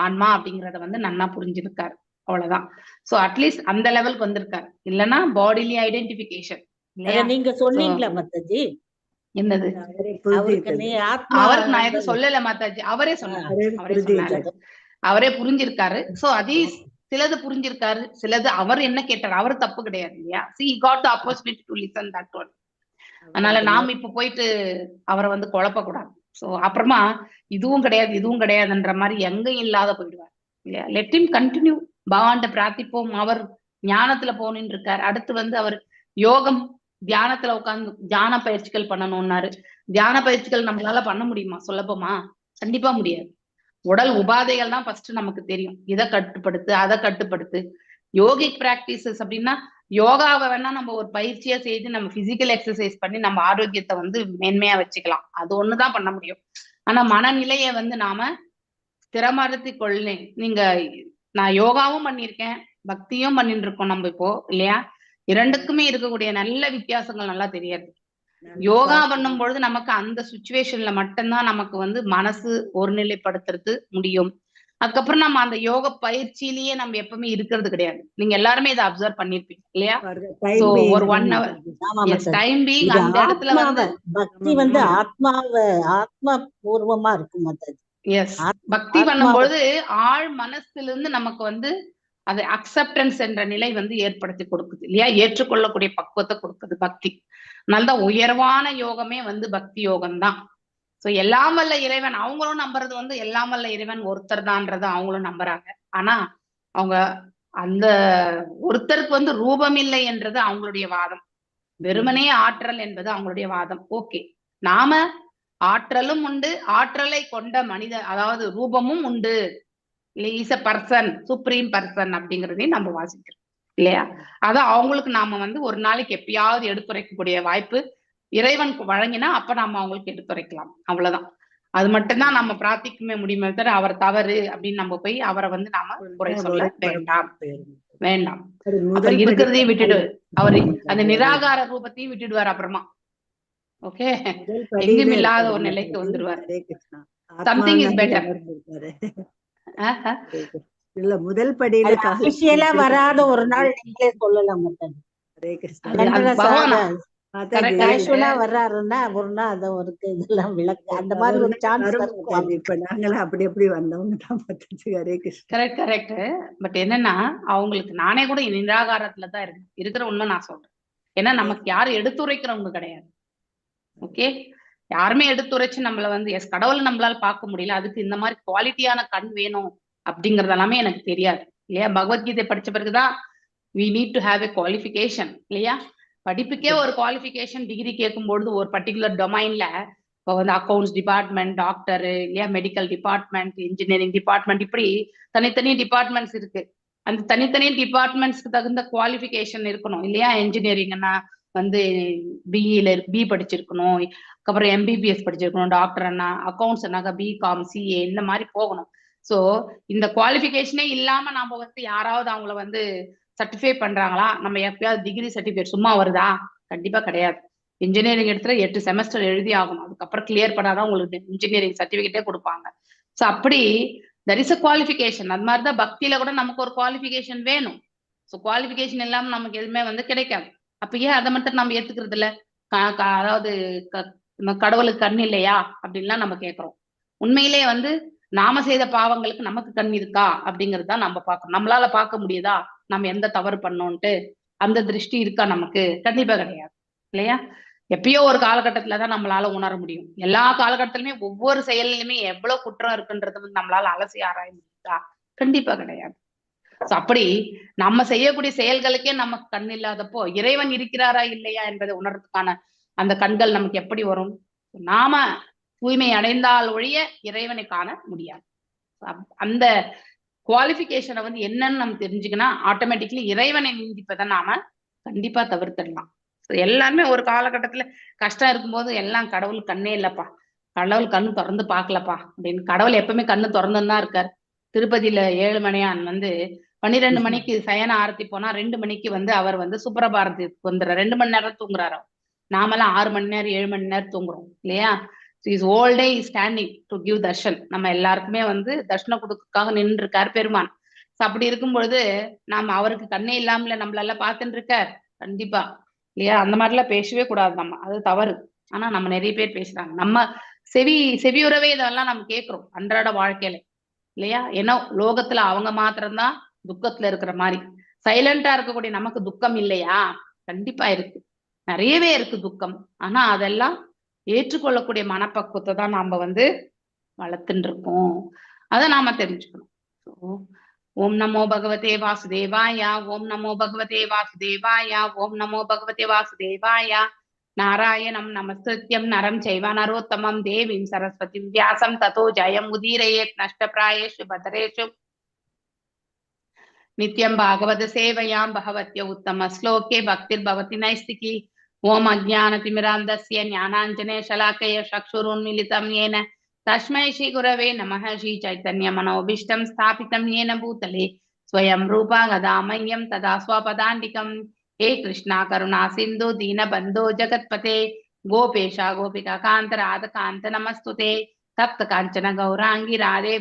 ஆன்மா அப்படிங்கறத வந்து நன்னா புரிஞ்சிருக்காரு, அவ்வளவுதான். சோ அட்லீஸ்ட் அந்த லெவலுக்கு வந்திருக்காரு. இல்லைன்னா பாடிலி ஐடென்டிபிகேஷன் இல்லையா? நீங்க சொன்னீங்களா மாதாஜி? என்னது? அவருக்கு நான் எதுவும் சொல்லல மாதாஜி, அவரே சொன்னாரு, அவரே புரிஞ்சிருக்காரு. சோ அதே சிலது புரிஞ்சிருக்காரு, சிலது அவர் என்ன கேட்டாரு, அவர் தப்பு கிடையாது இல்லையா? See, he got the opportunity to listen that one. அதனால நாம இப்ப போயிட்டு அவரை வந்து குழப்ப கூடாது. சோ அப்புறமா இதுவும் கிடையாது இதுவும் கிடையாதுன்ற மாதிரி எங்கேயும் இல்லாத போயிடுவார் இல்லையா. லெட் ஹிம் கண்டினியூ, பகவான்கிட்ட பிரார்த்திப்போம். அவர் ஞானத்துல போகணும்னு இருக்கார். அடுத்து வந்து அவர் யோகம் தியானத்துல உட்கார்ந்து தியான பயிற்சிகள் பண்ணணும்னாரு. தியான பயிற்சிகள் நம்மளால பண்ண முடியுமா? சொல்லப்போமா? கண்டிப்பா முடியாது. உடல் உபாதைகள் தான் ஃபர்ஸ்ட் நமக்கு தெரியும். இதை கட்டுப்படுத்து, அதை கட்டுப்படுத்து. யோகிக் பிராக்டிசஸ் அப்படின்னா யோகாவை வேணா நம்ம ஒரு பயிற்சியா செய்து நம்ம பிசிக்கல் எக்ஸசைஸ் பண்ணி நம்ம ஆரோக்கியத்தை வந்து மேன்மையா வச்சுக்கலாம். அது ஒண்ணுதான் பண்ண முடியும். ஆனா மனநிலையை வந்து நாம ஸ்திரமாத்தி கொள்ள. நீங்க நான் யோகாவும் பண்ணியிருக்கேன், பக்தியும் பண்ணிட்டு இருக்கோம் நம்ம இப்போ இல்லையா. இரண்டுக்குமே இருக்கக்கூடிய நல்ல வித்தியாசங்கள் நல்லா தெரியாது. யோகா பண்ணும் பொழுது நமக்கு அந்த சுச்சுவேஷன்ல மட்டும்தான் நமக்கு வந்து மனசு ஒருநிலைப்படுத்துறது முடியும். அதுக்கப்புறம் நம்ம அந்த யோக பயிற்சியிலேயே நம்ம எப்பவுமே இருக்கிறது கிடையாது. நீங்க எல்லாருமே இதை அப்சர்வ் பண்ணிருப்பீங்க இல்லையா. சோ ஒரு 1 hour டைம் பீயிங் அந்த இடத்துல வந்து பக்தி வந்து ஆத்மா பூர்வமா இருக்கும் மாதாஜி. எஸ், பக்தி பண்ணும்பொழுது ஆழ் மனசுல இருந்து நமக்கு வந்து அது அக்செப்டன்ஸ் என்ற நிலை வந்து ஏற்படுத்தி கொடுக்குது இல்லையா. ஏற்றுக்கொள்ளக்கூடிய பக்குவத்தை கொடுக்குது பக்தி. நல்ல உயர்வான யோகமே வந்து பக்தி யோகம் தான். சோ எல்லாம் வல்ல இறைவன் அவங்களும் நம்புறது வந்து எல்லாம் வல்ல இறைவன் ஒருத்தர் தான்றது அவங்களும் நம்புறாங்க. ஆனா அவங்க அந்த ஒருத்தருக்கு வந்து ரூபம் இல்லை என்றது அவங்களுடைய வாதம். வெறுமனே ஆற்றல் என்பது அவங்களுடைய வாதம். ஓகே, நாம ஆற்றலும் உண்டு, ஆற்றலை கொண்ட மனித அதாவது ரூபமும் உண்டு, is a person, supreme person அப்படிங்கிறதையும் நம்ம வாசிக்கிறோம் இல்லையா. அதான் அவங்களுக்கு நாம வந்து ஒரு நாளைக்கு எப்பயாவது எடுத்துரைக்கக்கூடிய வாய்ப்பு இறைவன் வழங்கினா அப்ப நாம அவங்களுக்கு எடுத்துரைக்கலாம். அவ்வளவுதான். அது மட்டும்தான் நம்ம பிரார்த்திக்குமே முடியுமே தவிர அவர் தவறு அப்படின்னு நம்ம போய் அவரை வந்து நாம குறை சொல்ல வேண்டாம் வேண்டாம். அப்புறம் இருக்கிறதையும் விட்டுடு, அவரு அந்த நிராகார ரூபத்தையும் விட்டுடுவார் அப்புறமா. ஓகே, எங்கும் இல்லாத ஒரு நிலைக்கு வந்துருவார். Something is better. இல்ல முதல் படியில அபிஷியலா வராத ஒரு நாள் நீங்களே சொல்லலாம் மாதாஜி. வர்றாருன்னா ஒரு நாள் அதை ஒரு இதெல்லாம் விளக்கு அந்த மாதிரி ஒரு சான்ஸ் இப்ப நாங்களாம் அப்படி எப்படி வந்தவங்க தான் பார்த்துச்சு. Hare Krishna. Correct correct. But என்னன்னா அவங்களுக்கு நானே கூட நிராகாரத்துலதான் இருக்கிற உண்மை நான் சொல்றேன். ஏன்னா நமக்கு யாரும் எடுத்துரைக்கிறவங்க கிடையாது. ஓகே, யாருமே எடுத்துரைச்சு நம்மள வந்து எஸ் கடவுளை நம்மளால பார்க்க முடியல, அதுக்கு இந்த மாதிரி குவாலிட்டியான கண் வேணும் அப்படிங்கறது எல்லாமே எனக்கு தெரியாது இல்லையா. பகவத்கீதை படிச்ச பிறகுதான் we need to have a qualification இல்லையா. படிப்புக்கே ஒரு குவாலிஃபிகேஷன் டிகிரி கேட்கும்பொழுது ஒரு பர்டிகுலர் டொமைன்ல இப்போ வந்து அக்கௌண்ட்ஸ் டிபார்ட்மெண்ட், டாக்டர் இல்லையா, மெடிக்கல் டிபார்ட்மெண்ட், இன்ஜினியரிங் டிபார்ட்மெண்ட், இப்படி தனித்தனி டிபார்ட்மெண்ட்ஸ் இருக்கு. அந்த தனித்தனி டிபார்ட்மெண்ட்ஸ்க்கு தகுந்த குவாலிஃபிகேஷன் இருக்கணும் இல்லையா. இன்ஜினியரிங்னா வந்து பி படிச்சிருக்கணும், அதுக்கப்புறம் எம்பிபிஎஸ் படிச்சிருக்கணும், டாக்டர்னா அக்கௌண்ட்ஸ்னாக்கா பிகாம் சிஏ இந்த மாதிரி போகணும். ஸோ இந்த குவாலிஃபிகேஷனே இல்லாம நாம வந்து யாராவது அவங்கள வந்து சர்டிஃபை பண்றாங்களா? நம்ம எப்பயாவது டிகிரி சர்டிஃபிகேட் சும்மா வருதா? கண்டிப்பா கிடையாது. இன்ஜினியரிங் எடுத்துல 8 செமஸ்டர் எழுதி ஆகணும், அதுக்கப்புறம் கிளியர் பண்ணாதான் உங்களுக்கு இன்ஜினியரிங் சர்டிஃபிகேட்டே கொடுப்பாங்க. ஸோ அப்படி தட் இஸ் அ குவாலிஃபிகேஷன். அது மாதிரிதான் பக்தியில கூட நமக்கு ஒரு குவாலிஃபிகேஷன் வேணும். ஸோ குவாலிஃபிகேஷன் இல்லாம நமக்கு எதுவுமே வந்து கிடைக்காது. அப்ப ஏன் அதை மட்டும் நம்ம ஏத்துக்கிறது இல்ல? அதாவது கடவுளுக்கு கண் இல்லையா அப்படின்லாம் நம்ம கேட்கிறோம். உண்மையிலே வந்து நாம செய்த பாவங்களுக்கு நமக்கு கண் இருக்கா அப்படிங்கிறது தான் நம்ம பார்க்கணும். நம்மளால பார்க்க முடியுதா நம்ம எந்த தவறு பண்ணோன்ட்டு? அந்த திருஷ்டி இருக்கா நமக்கு? கண்டிப்பா கிடையாது இல்லையா. எப்பயோ ஒரு காலகட்டத்துலதான் நம்மளால உணர முடியும். எல்லா காலகட்டத்திலுமே ஒவ்வொரு செயலிலுமே எவ்வளவு குற்றம் இருக்குன்றது வந்து நம்மளால அலசி ஆராய முடியுதா? கண்டிப்பா கிடையாது. அப்படி நம்ம செய்யக்கூடிய செயல்களுக்கே நமக்கு கண் இல்லாதப்போ இறைவன் இருக்கிறாரா இல்லையா என்பதை உணர்றதுக்கான அந்த கண்கள் நமக்கு எப்படி வரும்? நாம தூய்மை அடைந்தால் ஒழிய இறைவனை காண முடியாது. அந்த குவாலிஃபிகேஷனை வந்து என்னன்னு நம்ம தெரிஞ்சுக்கினா ஆட்டோமேட்டிக்லி இறைவனை நிந்திப்பதை நாம கண்டிப்பா தவிர்த்திடலாம். எல்லாருமே ஒரு காலகட்டத்துல கஷ்டம் இருக்கும்போது எல்லாம் கடவுள் கண்ணே இல்லப்பா, கடவுள் கண்ணு திறந்து பார்க்கலப்பா அப்படின்னு. கடவுள் எப்பவுமே கண்ணு திறந்துதான் இருக்காரு. திருப்பதியில 7 மணியான் வந்து 12 மணிக்கு சயன ஆரத்தி போனா 2 மணிக்கு வந்து அவர் வந்து சுப்ரபாரத்துக்கு வந்துடுறாரு. 2 மணி நேரம் தூங்குறாரு. நாமெல்லாம் 6 மணி நேரம் 7 மணி நேரம் தூங்குறோம் இல்லையா. Is whole day standing to give Darshan. நம்ம எல்லாருக்குமே வந்து தர்ஷனம் கொடுக்கறதுக்காக நின்று இருக்காரு பெருமான். அப்படி இருக்கும் பொழுது நாம அவருக்கு கண்ணே இல்லாமல நம்மளால பார்த்துட்டு இருக்கார் கண்டிப்பா இல்லையா. அந்த மாதிரிலாம் பேசவே கூடாது நம்ம, அது தவறு. ஆனா நம்ம நிறைய பேர் பேசுறாங்க. நம்ம செவியுறவே இதெல்லாம் நம்ம கேட்கிறோம் அன்றாட வாழ்க்கையில இல்லையா. ஏன்னா லோகத்துல அவங்க மாத்திரம்தான் துக்கத்துல இருக்கிற மாதிரி. சைலண்டா இருக்கக்கூடிய நமக்கு துக்கம் இல்லையா? கண்டிப்பா இருக்கு, நிறையவே இருக்கு துக்கம். ஆனா அதெல்லாம் ஏற்றுக்கொள்ளக்கூடிய மனப்பக்குவத்தை தான் நாம வந்து வளர்த்துட்டு இருக்கோம். அதை நாம தெரிஞ்சுக்கணும். ஓம் நமோ பகவதே வாசுதேவாய, ஓம் நமோ பகவதே வாசுதேவாய, ஓம் நமோ பகவதே வாசுதேவாய. நாராயணம் நமஸ்கிருத்யம் நரம் சைவ நரோத்தமம் தேவீம் சரஸ்வதிம் வியாசம் ததோ ஜயம் உதீரயேத் நஷ்டப்ராயேஷு பதரேஷு நித்யம் பாகவத சேவையாம் பகவத்ய உத்தம ஸ்லோகே பக்திர்பவதி நைஸ்திகி. ஓம் அஜ்ஞானதிமிராந்தஸ்ய ஞானாஞ்சனே ஷலாக்கய சக்ஷுருன்மிலிதம் येन तस्मै श्री गुरवे नमः. श्री चैतन्य मनोभीष्टं स्थापितं येन भूतले स्वयं रूपा गदामह्यं तदा स्वपदान्तिकं. हे कृष्णा करुणा सिन्धु दीनबन्धो जगत्पते गोपेशा गोपिका कान्त राधकान्त नमस्तुते. तप्त काञ्चन गौरांगी राधे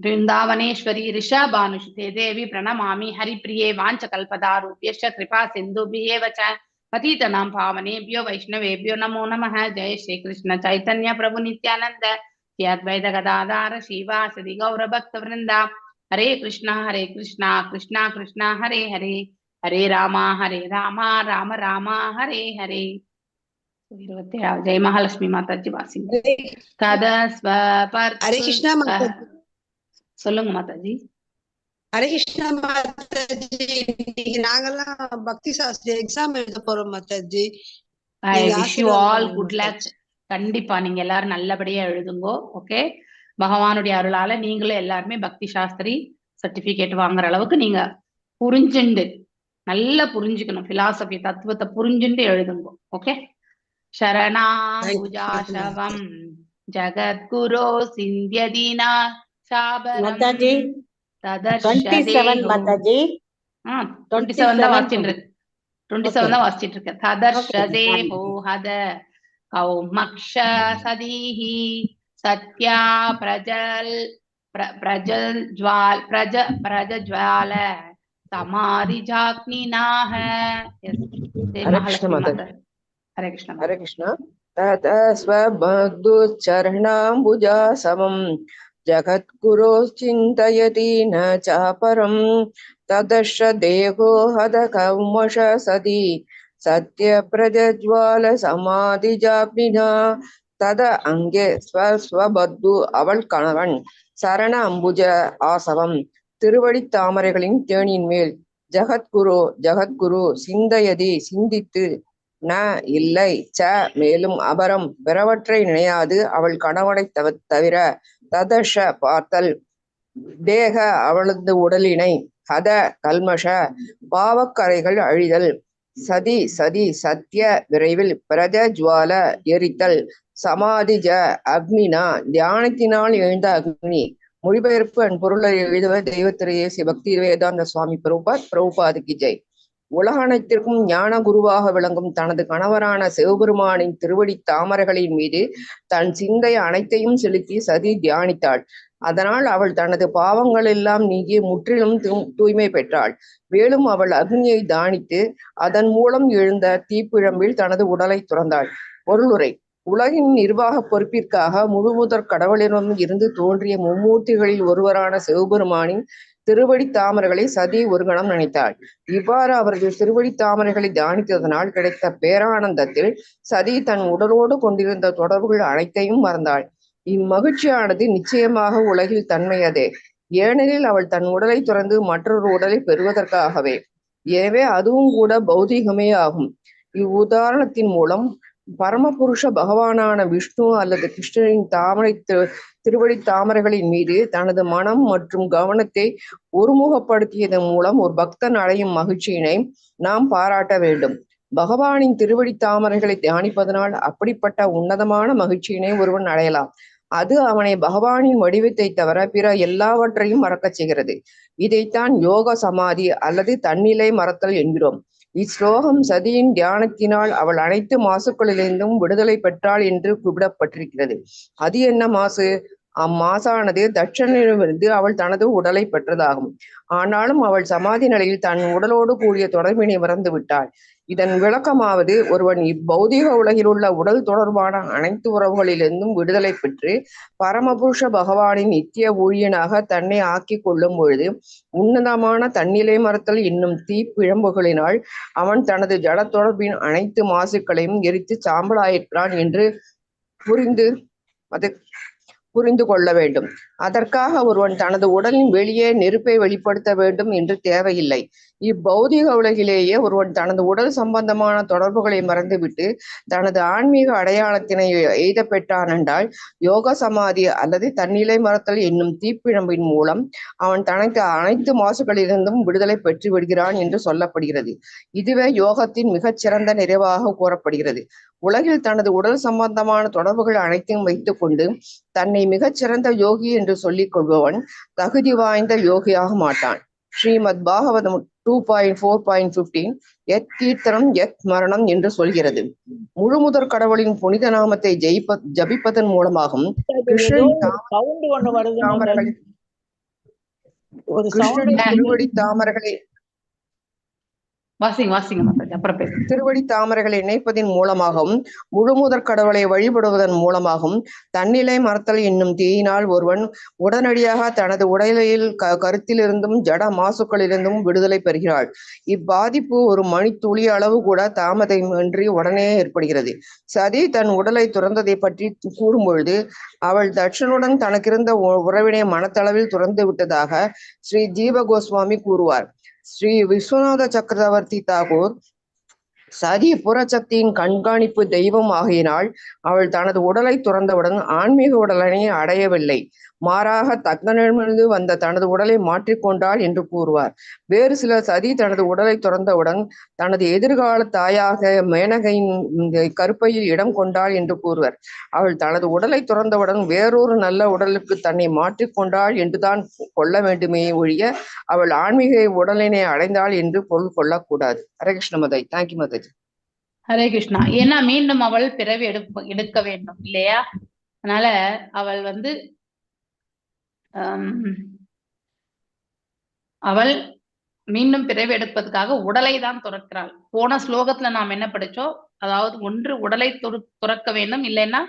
वृन्दावनेश्वरी ऋषभानुसुते देवी प्रणमामि हरिप्रिये. वाञ्छकल्पतरुभ्यश्च कृपा सिन्धुभ्येव च पतितनां पावनेभ्यो वैष्णवेभ्यो नमो नमः. जय श्री कृष्ण चैतन्य प्रभु नित्यानंद श्री अद्वैत गदाधर श्रीवासदि गौर भक्त वृंदा. हरे कृष्णा कृष्णा कृष्णा हरे हरे, हरे रामा राम राम हरे हरे. 27 जय महालक्ष्मी माता जी वासी. हरे कृष्णा माता சொல்லுங்க மாதாஜி. ஹரே கிருஷ்ணா மாதாஜி. இன்னைக்கு நாங்கெல்லாம் பக்தி சாஸ்திரி எக்ஸாம் எழுத போறோம் Mataji. I wish you all good luck. கண்டிப்பா நீங்க எல்லாரும் நல்லபடியா எழுதுங்கோ. ஓகே, பகவானுடைய அருளால நீங்களும் எல்லாருமே பக்தி சாஸ்திரி சர்டிபிகேட் வாங்குற அளவுக்கு நீங்க புரிஞ்சுண்டு நல்லா புரிஞ்சுக்கணும். பிலாசபி தத்துவத்தை புரிஞ்சுண்டு எழுதுங்கோ. ஓகே. சரணாபுஜாசவம் ஜகத்குரு சிந்தியதீனா மாதாஜி 27 மாதாஜி. 27 தான் வாசிச்சுட்டு இருக்கு. 27 தான் வாசிச்சுட்டு இருக்கு. ததர்ஷதேஹோ ஹத கௌமக்ஷ சதீஹி சத்யா பிரஜஜ்வால சமாரிஜாக்னிநாஹ. ஹரே கிருஷ்ணா. தத ஸ்வபக்து சரணாம்புஜா சமம் ஜகத்குரு சிந்தயதி ந சாபரம் ததர்ஷ தேகோ ஹத கௌமஷ சதி சத்ய பிரஜஜ்வால சமாதிஜாப்னினா. தத அங்கே ஸ்வபத்து அவள் கணவன் சரண அம்புஜ ஆசவம் திருவடி தாமரைகளின் தேனின் மேல் ஜகத்குரு சிந்தயதி சிந்தித்து ந இல்லை ச மேலும் அபரம் பிறவற்றை நினையாது அவள் கணவனை தவிர ததஷ பார்த்தல் தேக அவளது உடலினை ஹத கல்மஷ பாவக்கரைகள் அழிதல் சதி சத்திய விரைவில் பிரஜஜ்வால எரித்தல் சமாதிஜ அக்னினா தியானத்தினால் எழுந்த அக்னி. மொழிபெயர்ப்பு அண்ட் பொருளை எழுதுவர் தெய்வத்திரு ஏசி பக்தி வேதாந்த சுவாமி பிரபுபாதுக்கு ஜெய். உலக அனைத்திற்கும் ஞான குருவாக விளங்கும் தனது கணவரான சிவபெருமானின் திருவடி தாமரைகளின் மீது தன் சிந்தை அனைத்தையும் செலுத்தி சதி தியானித்தாள். அதனால் அவள் தனது பாவங்கள் எல்லாம் நீங்கி முற்றிலும் தூய்மை பெற்றாள். மேலும் அவள் அக்னியை தானித்து அதன் மூலம் எழுந்த தீப்பிழம்பில் தனது உடலை துறந்தாள். பொருளுரை: உலகின் நிர்வாக பொறுப்பிற்காக முழுமுதற் கடவுளிடம் இருந்து தோன்றிய மும்மூர்த்திகளில் ஒருவரான சிவபெருமானின் திருவடி தாமரைகளை சதி ஒரு கணம் நினைத்தாள். இவ்வாறு அவர்கள் திருவடி தாமரைகளை தியானித்ததனால் கிடைத்த பேரானந்தத்தில் சதி தன் உடலோடு கொண்டிருந்த தொடர்புகள் அனைத்தையும் மறந்தாள். இம்மகிழ்ச்சியானது நிச்சயமாக உலகில் தன்மையதே, ஏனெனில் அவள் தன் உடலை துறந்து மற்றொரு உடலை பெறுவதற்காகவே. எனவே அதுவும் கூட பௌதிகமே ஆகும். இவ்வுதாரணத்தின் மூலம் பரமபுருஷ பகவானான விஷ்ணு அல்லது கிருஷ்ணரின் திருவடி தாமரைகளின் மீது தனது மனம் மற்றும் கவனத்தை ஒருமுகப்படுத்தியதன் மூலம் ஒரு பக்தன் அடையும் மகிழ்ச்சியினை நாம் பாராட்ட வேண்டும். பகவானின் திருவடி தாமரைகளை தியானிப்பதனால் அப்படிப்பட்ட உன்னதமான மகிழ்ச்சியினை ஒருவன் அடையலாம். அது அவனை பகவானின் வடிவத்தை தவிர பிற எல்லாவற்றையும் மறக்கச் செய்கிறது. இதைத்தான் யோக சமாதி அல்லது தன்னிலை மறத்தல் என்கிறோம். இஸ்லோகம் சதியின் தியானத்தினால் அவள் அனைத்து மாசுக்களிலிருந்தும் விடுதலை பெற்றாள் என்று குறிப்பிடப்பட்டிருக்கிறது. அது என்ன மாசு? அம்மாசானது தட்சனிடமிருந்து அவள் தனது உடலை பெற்றதாகும். ஆனாலும் அவள் சமாதி நிலையில் தன் உடலோடு கூடிய தொடர்பினை மறந்து விட்டாள். இதன் விளக்கமாவது, ஒருவன் இப்பௌதிக உலகில் உள்ள உடல் தொடர்பான அனைத்து உறவுகளிலிருந்தும் விடுதலை பெற்று பரமபுருஷ பகவானின் நித்திய ஊழியனாக தன்னை ஆக்கிக் கொள்ளும் பொழுது உன்னதமான தன்னிலை மறத்தல் என்னும் தீப்பிழம்புகளினால் அவன் தனது ஜட தொடர்பின் அனைத்து மாசுக்களையும் எரித்து சாம்பலாயிற்றான் என்று புரிந்து கொள்ள வேண்டும். அதற்காக ஒருவன் தனது உடலின் வெளியே நெருப்பை வெளிப்படுத்த வேண்டும் என்று தேவையில்லை. இப்பௌதிக உலகிலேயே ஒருவன் தனது உடல் சம்பந்தமான தொடர்புகளை மறந்துவிட்டு தனது ஆன்மீக அடையாளத்தினை எய்த பெற்றான் என்றால் யோக சமாதி அல்லது தன்னிலை மறத்தல் என்னும் தீப்பிழம்பின் மூலம் அவன் தனக்கு அனைத்து மாசுகளிலிருந்தும் விடுதலை பெற்று விடுகிறான் என்று சொல்லப்படுகிறது. இதுவே யோகத்தின் மிகச்சிறந்த நிறைவாக கூறப்படுகிறது. உலகில் தனது உடல் சம்பந்தமான தொடர்புகள் அனைத்தையும் வைத்துக் கொண்டு தன்னை மிகச்சிறந்த யோகி என்று சொல்லிக் கொள்பவன் தகுதி வாய்ந்த யோகியாக மாட்டான். ஸ்ரீமத் பாகவதம் 2.4.15 எத் கீர்த்தனம் எத் மரணம் என்று சொல்கிறது. முழுமுதற் கடவுளின் புனித நாமத்தை ஜபிப்பதன் மூலமாகவும் திருவடி தாமரைகளை திருவடி தாமரைகளை இணைப்பதன் மூலமாகவும் முழுமுதற் கடவுளை வழிபடுவதன் மூலமாகவும் தன்னிலை மறத்தல் என்னும் தீயினால் ஒருவன் உடனடியாக தனது உடலில் கருத்திலிருந்தும் ஜட மாசுக்களிலிருந்தும் விடுதலை பெறுகிறாள். இப்பாதிப்பு ஒரு மணித்துளி அளவு கூட தாமதமின்றி உடனே ஏற்படுகிறது. சதி தன் உடலை துறந்ததை பற்றி கூறும் பொழுது அவள் தட்சனுடன் தனக்கிருந்த உறவினை மனத்தளவில் துறந்து விட்டதாக ஸ்ரீ ஜீவ கோஸ்வாமி கூறுவார். ஸ்ரீ விஸ்வநாத சக்கரவர்த்தி தாகூர் சதி புறச்சக்தியின் கண்காணிப்பு தெய்வம் ஆகியினால் அவள் தனது உடலை துறந்தவுடன் ஆன்மீக உடலனை அடையவில்லை. மாறாக தக்கனிடமிருந்து வந்த தனது உடலை மாற்றிக்கொண்டாள் என்று கூறுவார். வேறு சிலர் சதி தனது உடலை துறந்தவுடன் தனது எதிர்கால தாயாக மேனகையின் கருப்பையில் இடம் கொண்டாள் என்று கூறுவர். அவள் தனது உடலை துறந்தவுடன் வேறொரு நல்ல உடலுக்கு தன்னை மாற்றிக்கொண்டாள் என்றுதான் கொள்ள வேண்டுமே ஒழிய அவள் ஆன்மீக உடலினை அடைந்தாள் என்று பொருள் கொள்ளக்கூடாது. ஹரே கிருஷ்ண மதை. தேங்க்யூ மதாஜி. ஹரே கிருஷ்ணா. ஏன்னா மீண்டும் அவள் பிறவி எடுக்க வேண்டும் இல்லையா? அதனால அவள் அவள் மீண்டும் பிறவி எடுப்பதற்காக உடலை தான் துறக்கிறாள். போன ஸ்லோகத்துல நாம் என்ன படிச்சோம்? அதாவது ஒன்று உடலை துறக்க வேண்டும், இல்லைன்னா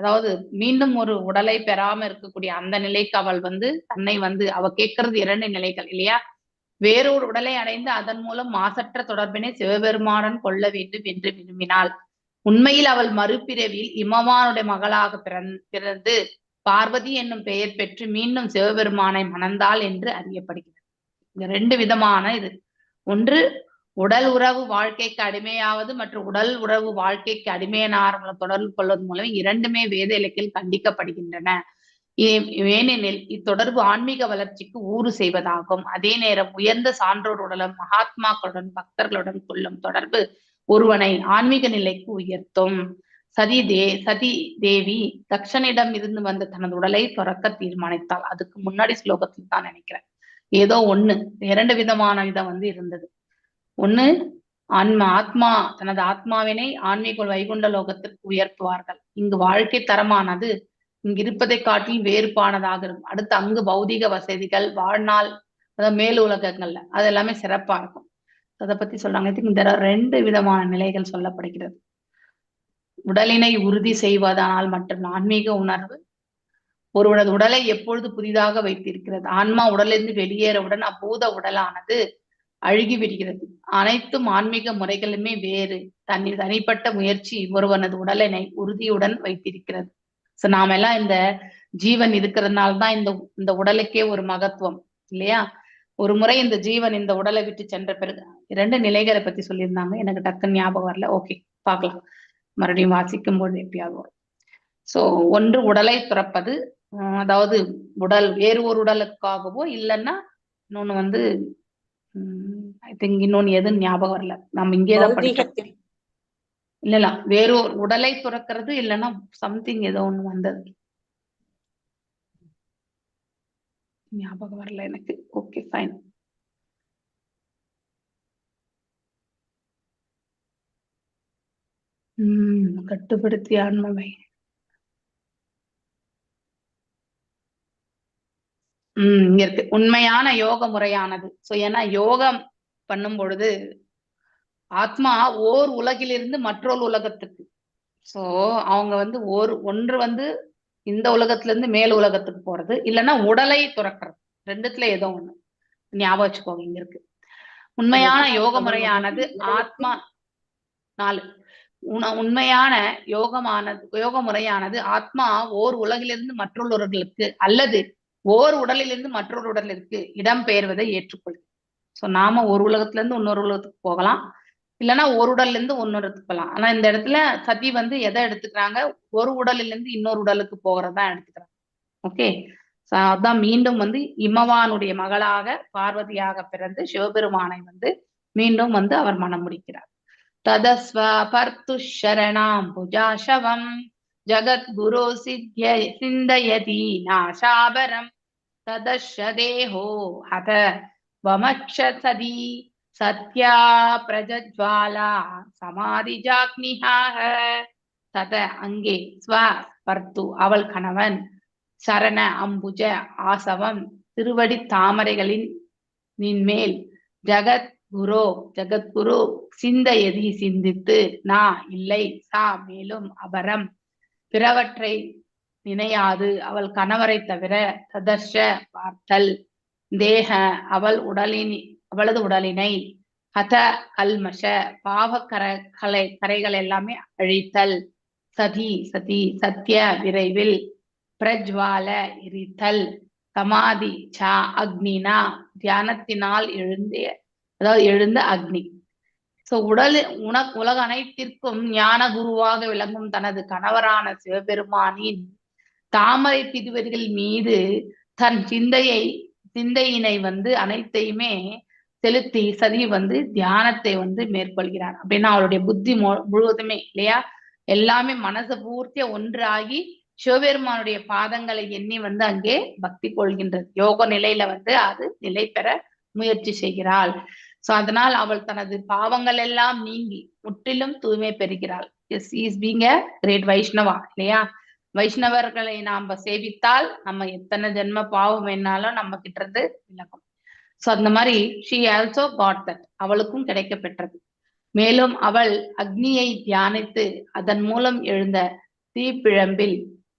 அதாவது மீண்டும் ஒரு உடலை பெறாம இருக்கக்கூடிய அந்த நிலைக்கு அவள் தன்னை அவ கேட்கறது 2 நிலைகள் இல்லையா? வேறொரு உடலை அடைந்து அதன் மூலம் மாசற்ற தொடர்பினை சிவபெருமானுடன் கொள்ள வேண்டும் என்று விரும்பினாள். உண்மையில் அவள் மறுபிறவியில் இமவானுடைய மகளாக பிறந்து பார்வதி என்னும் பெயர் பெற்று மீண்டும் சிவபெருமானை மணந்தாள் என்று அறியப்படுகிறது. இந்த 2 விதமான இது. ஒன்று உடல் உறவு வாழ்க்கைக்கு அடிமையாவது மற்றும் உடல் உறவு வாழ்க்கைக்கு அடிமையானவர்களை தொடர்பு கொள்வது மூலம் 2மே வேத இலக்கில் கண்டிக்கப்படுகின்றன. ஏனெனில் இத்தொடர்பு ஆன்மீக வளர்ச்சிக்கு ஊறு செய்வதாகும். அதே நேரம் உயர்ந்த சான்றோருடன் மகாத்மாக்களுடன் பக்தர்களுடன் கொள்ளும் தொடர்பு ஒருவனை ஆன்மீக நிலைக்கு உயர்த்தும். சதி தேவி தக்ஷனிடம் இருந்து வந்த தனது உடலை துறக்க தீர்மானித்தாள். அதுக்கு முன்னாடி ஸ்லோகத்தில் தான் நினைக்கிறேன். ஏதோ 2 விதமான விதம் இருந்தது. ஒண்ணு ஆத்மா தனது ஆத்மாவினை ஆன்மீக வைகுண்ட லோகத்திற்கு உயர்த்துவார்கள். இங்கு வாழ்க்கை தரமானது இங்கு இருப்பதை காட்டில் வேறுபானதாக இருக்கும். அடுத்து அங்கு பௌதிக வசதிகள், வாழ்நாள், அதாவது மேல் உலகங்கள்ல அது எல்லாமே சிறப்பா இருக்கும். அதை பத்தி சொல்றாங்க. இந்த 2 விதமான நிலைகள் சொல்லப்படுகிறது. உடலினை உறுதி செய்வதனால் மற்றும் ஆன்மீக உணர்வு ஒருவனது உடலை எப்பொழுது புதிதாக வைத்திருக்கிறது. ஆன்மா உடலிருந்து வெளியேறவுடன் அப்பூத உடலானது அழுகி விடுகிறது. அனைத்தும் ஆன்மீக முறைகளுமே வேறு. தனிப்பட்ட முயற்சி ஒருவனது உடலினை உறுதியுடன் வைத்திருக்கிறது. சோ நாம எல்லாம் இந்த ஜீவன் இருக்கிறதுனால்தான் இந்த உடலுக்கே ஒரு மகத்துவம் இல்லையா? ஒரு முறை இந்த ஜீவன் இந்த உடலை விட்டு சென்ற பிறகு 2 நிலைகளை பத்தி சொல்லியிருந்தாங்க. எனக்கு டக்குன்னு ஞாபகம் வரல. ஓகே, பார்க்கலாம், மறுபடியும் வாசிக்கும் போது எப்பயாவது வரும். சோ ஒன்று உடலை துறப்பது, அதாவது உடல் வேறு ஒரு உடலுக்காகவோ இல்லைன்னா இன்னொன்னு ஐ திங்க் இன்னொன்னு எதுன்னு ஞாபகம் வரல. நம்ம இங்கேதான் படிச்சோம். இல்ல வேறு ஒரு உடலை துறக்கிறது இல்லைன்னா சம்திங் ஏதோ ஒண்ணு வந்தது, ஞாபகம் வரல எனக்கு. Okay fine. கட்டுப்படுத்தி ஆன்மவை இங்க இருக்கு உண்மையான யோக முறையானது. சோ ஏன்னா யோகம் பண்ணும் பொழுது ஆத்மா ஓர் உலகிலிருந்து மற்றொரு உலகத்துக்கு, சோ அவங்க வந்து ஒன்று வந்து இந்த உலகத்துல இருந்து மேல் உலகத்துக்கு போறது, இல்லைன்னா உடலை துறக்கிறது. ரெண்டுத்துல ஏதோ ஒண்ணு ஞாபகம் வச்சுக்கோங்க. இங்க இருக்கு உண்மையான யோக முறையானது ஆத்மா 4 உண்மையான யோக முறையானது ஆத்மா ஓர் உலகிலிருந்து மற்றொரு உலகிற்கு அல்லது ஓர் உடலிலிருந்து மற்றொரு உடலிற்கு இடம் பெயர்வதை ஏற்றுக்கொள்ளும். சோ நாம ஒரு உலகத்துல இருந்து இன்னொரு உலகத்துக்கு போகலாம், இல்லைன்னா ஒரு உடல்ல இருந்து இன்னொரு இடத்துக்கு போகலாம். ஆனா இந்த இடத்துல சதி வந்து எதை எடுத்துக்கிறாங்க, ஒரு உடலில இருந்து இன்னொரு உடலுக்கு போகிறதா எடுத்துக்கிறாங்க. ஓகே, அதான் மீண்டும் வந்து இமவானுடைய மகளாக பார்வதியாக பிறந்து சிவபெருமானை வந்து மீண்டும் வந்து அவர் மனம் முடிக்கிறார். ததஸ்வ பர்த்து ஷரணாம் புஜாஷவம் ஜகத்குரு சிந்தயதி நாசாபரம் ததஷதேஹோ ஹத வமக்ஷசதி சத்யா பிரஜஜ்வாலா சமாதிஜாக்னிஹாஹ. தத அங்கே ஸ்வ பர்த்து அவள் கணவன், சரண அம்புஜ ஆசவம் திருவடி தாமரைகளின் மேல், ஜகத்குரு சிந்தயதி சிந்தித்து, நா இல்லை, சா மேலும், அபரம் பிறவற்றை நினையாது அவள் கணவரை தவிர, ததர்ஷ பார்த்தல், தேக அவளது உடலினை, ஹத கல்மஷ பாவ கரைகள் எல்லாமே அழித்தல், சதி சத்திய விரைவில், பிரஜ்வால எரித்தல், சமாதி சா அக்னினா தியானத்தினால் எழுந்த அக்னி. சோ உலக அனைத்திற்கும் ஞான குருவாக விளங்கும் தனது கணவரான சிவபெருமானின் தாமரை திருவடிகள் மீது தன் சிந்தையினை வந்து அனைத்தையுமே செலுத்தி சதி வந்து தியானத்தை வந்து மேற்கொள்கிறார். அப்படின்னா அவருடைய புத்தி முழுவதுமே இல்லையா, எல்லாமே மனசு பூர்த்தியா ஒன்றாகி சிவபெருமானுடைய பாதங்களை எண்ணி வந்து அங்கே பக்தி கொள்கின்றது. யோக நிலையில வந்து அது நிலை பெற முயற்சி செய்கிறாள். சோ அதனால் அவள் தனது பாவங்கள் எல்லாம் நீங்கி முற்றிலும் தூய்மை பெறுகிறாள். Is being a great Vaishnava இல்லையா. வைஷ்ணவர்களை நாம சேவித்தால் நம்ம எத்தனை ஜென்ம பாவம் வேணாலும் நம்ம கிட்ட இருந்து விலகும். சோ அந்த மாதிரி she also got that, அவளுக்கும் கிடைக்க பெற்றது. மேலும் அவள் அக்னியை தியானித்து அதன் மூலம் எழுந்த தீப்பிழம்பில்,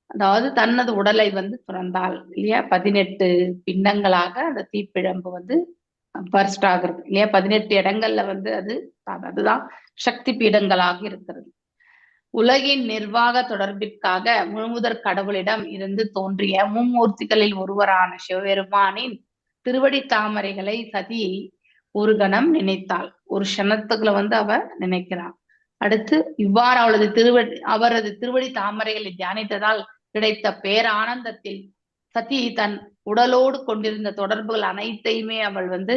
அதாவது தனது உடலை வந்து துறந்தாள் இல்லையா. 18 பிண்டங்களாக அந்த தீப்பிழம்பு வந்து பர்ஸ்ட் ஆகுறது இல்லையா. 18 இடங்கள்ல வந்து அதுதான் சக்தி பீடங்களாக இருக்கிறது. உலகின் நிர்வாக தொடர்பிற்காக முழுமுதற் கடவுளிடம் இருந்து தோன்றிய மும்மூர்த்திகளில் ஒருவரான சிவபெருமானின் திருவடி தாமரைகளை சதி ஒரு கணம் நினைத்தாள். ஒரு க்ஷணத்துக்குள்ள வந்து அவ நினைக்கிறாள். அடுத்து இவ்வாறு அவரது திருவடி தாமரைகளை தியானித்ததால் கிடைத்த பேரானந்தத்தில் சதி தன் உடலோடு கொண்டிருந்த தொடர்புகள் அனைத்தையுமே அவள் வந்து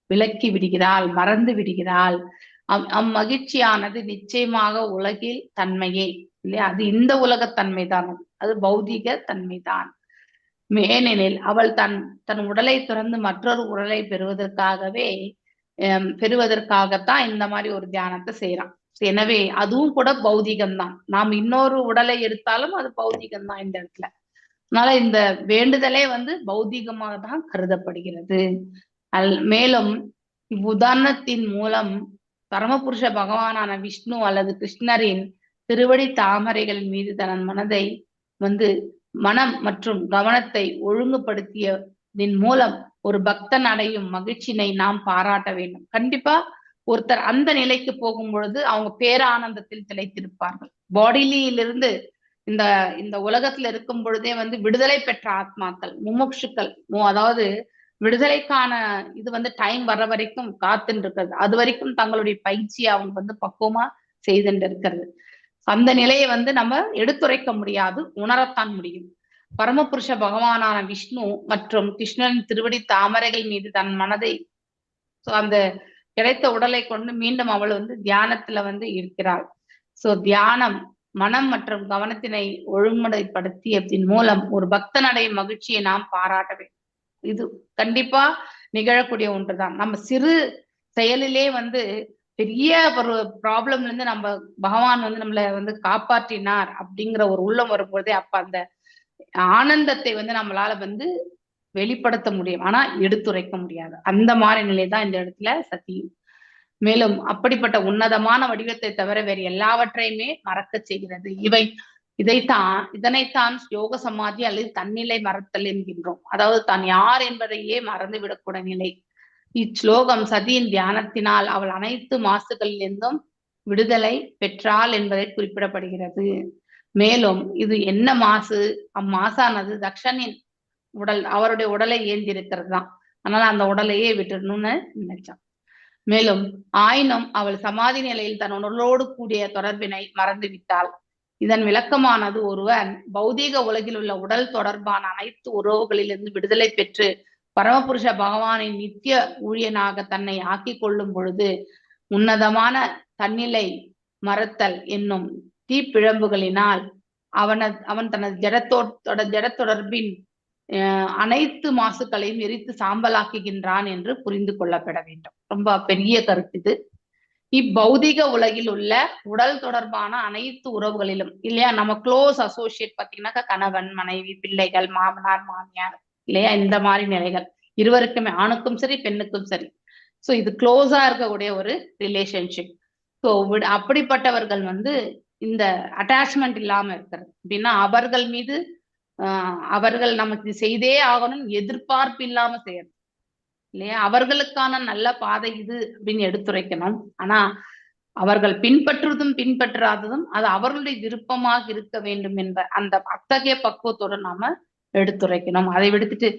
விலக்கி விடுகிறாள், மறந்து விடுகிறாள். அம்மகிழ்ச்சியானது நிச்சயமாக உலகில் தன்மையே இல்லையா, அது இந்த உலகத்தன்மை தான், அது பௌதிக தன்மைதான். ஏனெனில் அவள் தன் உடலை துறந்து மற்றொரு உடலை பெறுவதற்காகத்தான் இந்த மாதிரி ஒரு தியானத்தை செய்யறான். எனவே அதுவும் கூட பௌதிகம்தான். நாம் இன்னொரு உடலை எடுத்தாலும் அது பௌதிகம்தான் இந்த இடத்துல. அதனால இந்த வேண்டுதலே வந்து பௌதிகமாக தான் கருதப்படுகிறது. மேலும் இவ்வுதாரணத்தின் மூலம் பரமபுருஷ பகவானான விஷ்ணு அல்லது கிருஷ்ணரின் திருவடி தாமரைகளின் மீது தன் மனதை வந்து மனம் மற்றும் கவனத்தை ஒழுங்குபடுத்தியதின் மூலம் ஒரு பக்தன் அடையும் மகிழ்ச்சியினை நாம் பாராட்ட வேண்டும். கண்டிப்பா ஒருத்தர் அந்த நிலைக்கு போகும் பொழுது அவங்க பேரானந்தத்தில் திளைத்திருப்பார்கள். பாடியிலிருந்து இந்த உலகத்துல இருக்கும் பொழுதே வந்து விடுதலை பெற்ற ஆத்மாக்கள், முமுட்சுக்கள், அதாவது விடுதலைக்கான இது வந்து டைம் வர்ற வரைக்கும் காத்துட்டு இருக்கிறது. அது வரைக்கும் தங்களுடைய பயிற்சியை அவங்க வந்து பக்குவமா செய்துட்டு இருக்கிறது. அந்த நிலையை வந்து நம்ம எடுத்துரைக்க முடியாது, உணரத்தான் முடியும். பரமபுருஷ பகவானான விஷ்ணு மற்றும் கிருஷ்ணனின் திருவடி தாமரைகள் மீது தன் மனதை அந்த கிடைத்த உடலை கொண்டு மீண்டும் அவள் வந்து தியானத்துல வந்து இருக்கிறாள். சோ தியானம் மனம் மற்றும் கவனத்தினை ஒழுங்குமுறைப்படுத்தியதன் மூலம் ஒரு பக்தனடையும் மகிழ்ச்சியை நாம் பாராட்ட வேண்டும். இது கண்டிப்பா நிகழக்கூடிய ஒன்றுதான். நம்ம சிறு செயலிலே வந்து பெரிய ஒரு ப்ராப்ளம்ல இருந்து நம்ம பகவான் வந்து நம்மளை வந்து காப்பாற்றினார் அப்படிங்கிற ஒரு உள்ளம் வரும்போதே அப்ப அந்த ஆனந்தத்தை வந்து நம்மளால வந்து வெளிப்படுத்த முடியும், ஆனா எடுத்துரைக்க முடியாது. அந்த மாதிரி நிலை தான் இந்த இடத்துல சதி. மேலும் அப்படிப்பட்ட உன்னதமான வடிவத்தை தவிர வேறு எல்லாவற்றையுமே மறக்க செய்கிறது. இதனைத்தான் யோக சமாதி அல்லது தன்னிலை மறத்தல் என்கின்றோம். அதாவது தான் யார் என்பதையே மறந்து விடக்கூடிய நிலை. இச்லோகம் சதியின் தியானத்தினால் அவள் அனைத்து மாசுகளிலிருந்தும் விடுதலை பெற்றாள் என்பதை குறிப்பிடப்படுகிறது. மேலும் இது என்ன மாசு? அம்மாசானது தக்ஷனின் உடல், அவருடைய உடலை ஏந்திருக்கிறது தான். அதனால அந்த உடலையே விட்டுடணும்னு நினைச்சான். மேலும் ஆயினும் அவள் சமாதி நிலையில் தன் உடலோடு கூடிய தொடர்பினை மறந்து விட்டாள். இதன் விளக்கமானது ஒருவன் பௌதீக உலகில் உள்ள உடல் தொடர்பான அனைத்து உறவுகளிலிருந்து விடுதலை பெற்று பரமபுருஷ பகவானின் நித்திய ஊழியனாக தன்னை ஆக்கி கொள்ளும் பொழுது உன்னதமான தன்னிலை மறத்தல் என்னும் தீப்பிழம்புகளினால் அவன் தனது ஜட தொடர்பின் அனைத்து மாசுக்களையும் எரித்து சாம்பலாக்குகின்றான் என்று புரிந்து கொள்ளப்பட வேண்டும். ரொம்ப பெரிய கருத்து இது. இப்பௌதிக உலகில் உள்ள உடல் தொடர்பான அனைத்து உறவுகளிலும் இல்லையா, நம்ம க்ளோஸ் அசோசியேட் பாத்தீங்கன்னாக்கா கணவன் மனைவி பிள்ளைகள் மாமனார் மாமியார் இல்லையா, இந்த மாதிரி நிலைகள் இருவருக்குமே, ஆணுக்கும் சரி பெண்ணுக்கும் சரி. ஸோ இது க்ளோஸா இருக்கக்கூடிய ஒரு ரிலேஷன்ஷிப். ஸோ அப்படிப்பட்டவர்கள் இந்த அட்டாச்மெண்ட் இல்லாம இருக்கிறது அப்படின்னா அவர்கள் மீது அவர்கள் நமக்கு செய்தே ஆகணும் எதிர்பார்ப்பு இல்லாம செய்யறது இல்லையா, அவர்களுக்கான நல்ல பாதை இது அப்படின்னு எடுத்துரைக்கணும். ஆனா அவர்கள் பின்பற்றாததும் அது அவர்களுடைய விருப்பமாக இருக்க வேண்டும் என்ற அந்த அத்தகைய பக்குவத்தோட நாம எடுத்துரைக்கணும். அதை விடுத்துட்டு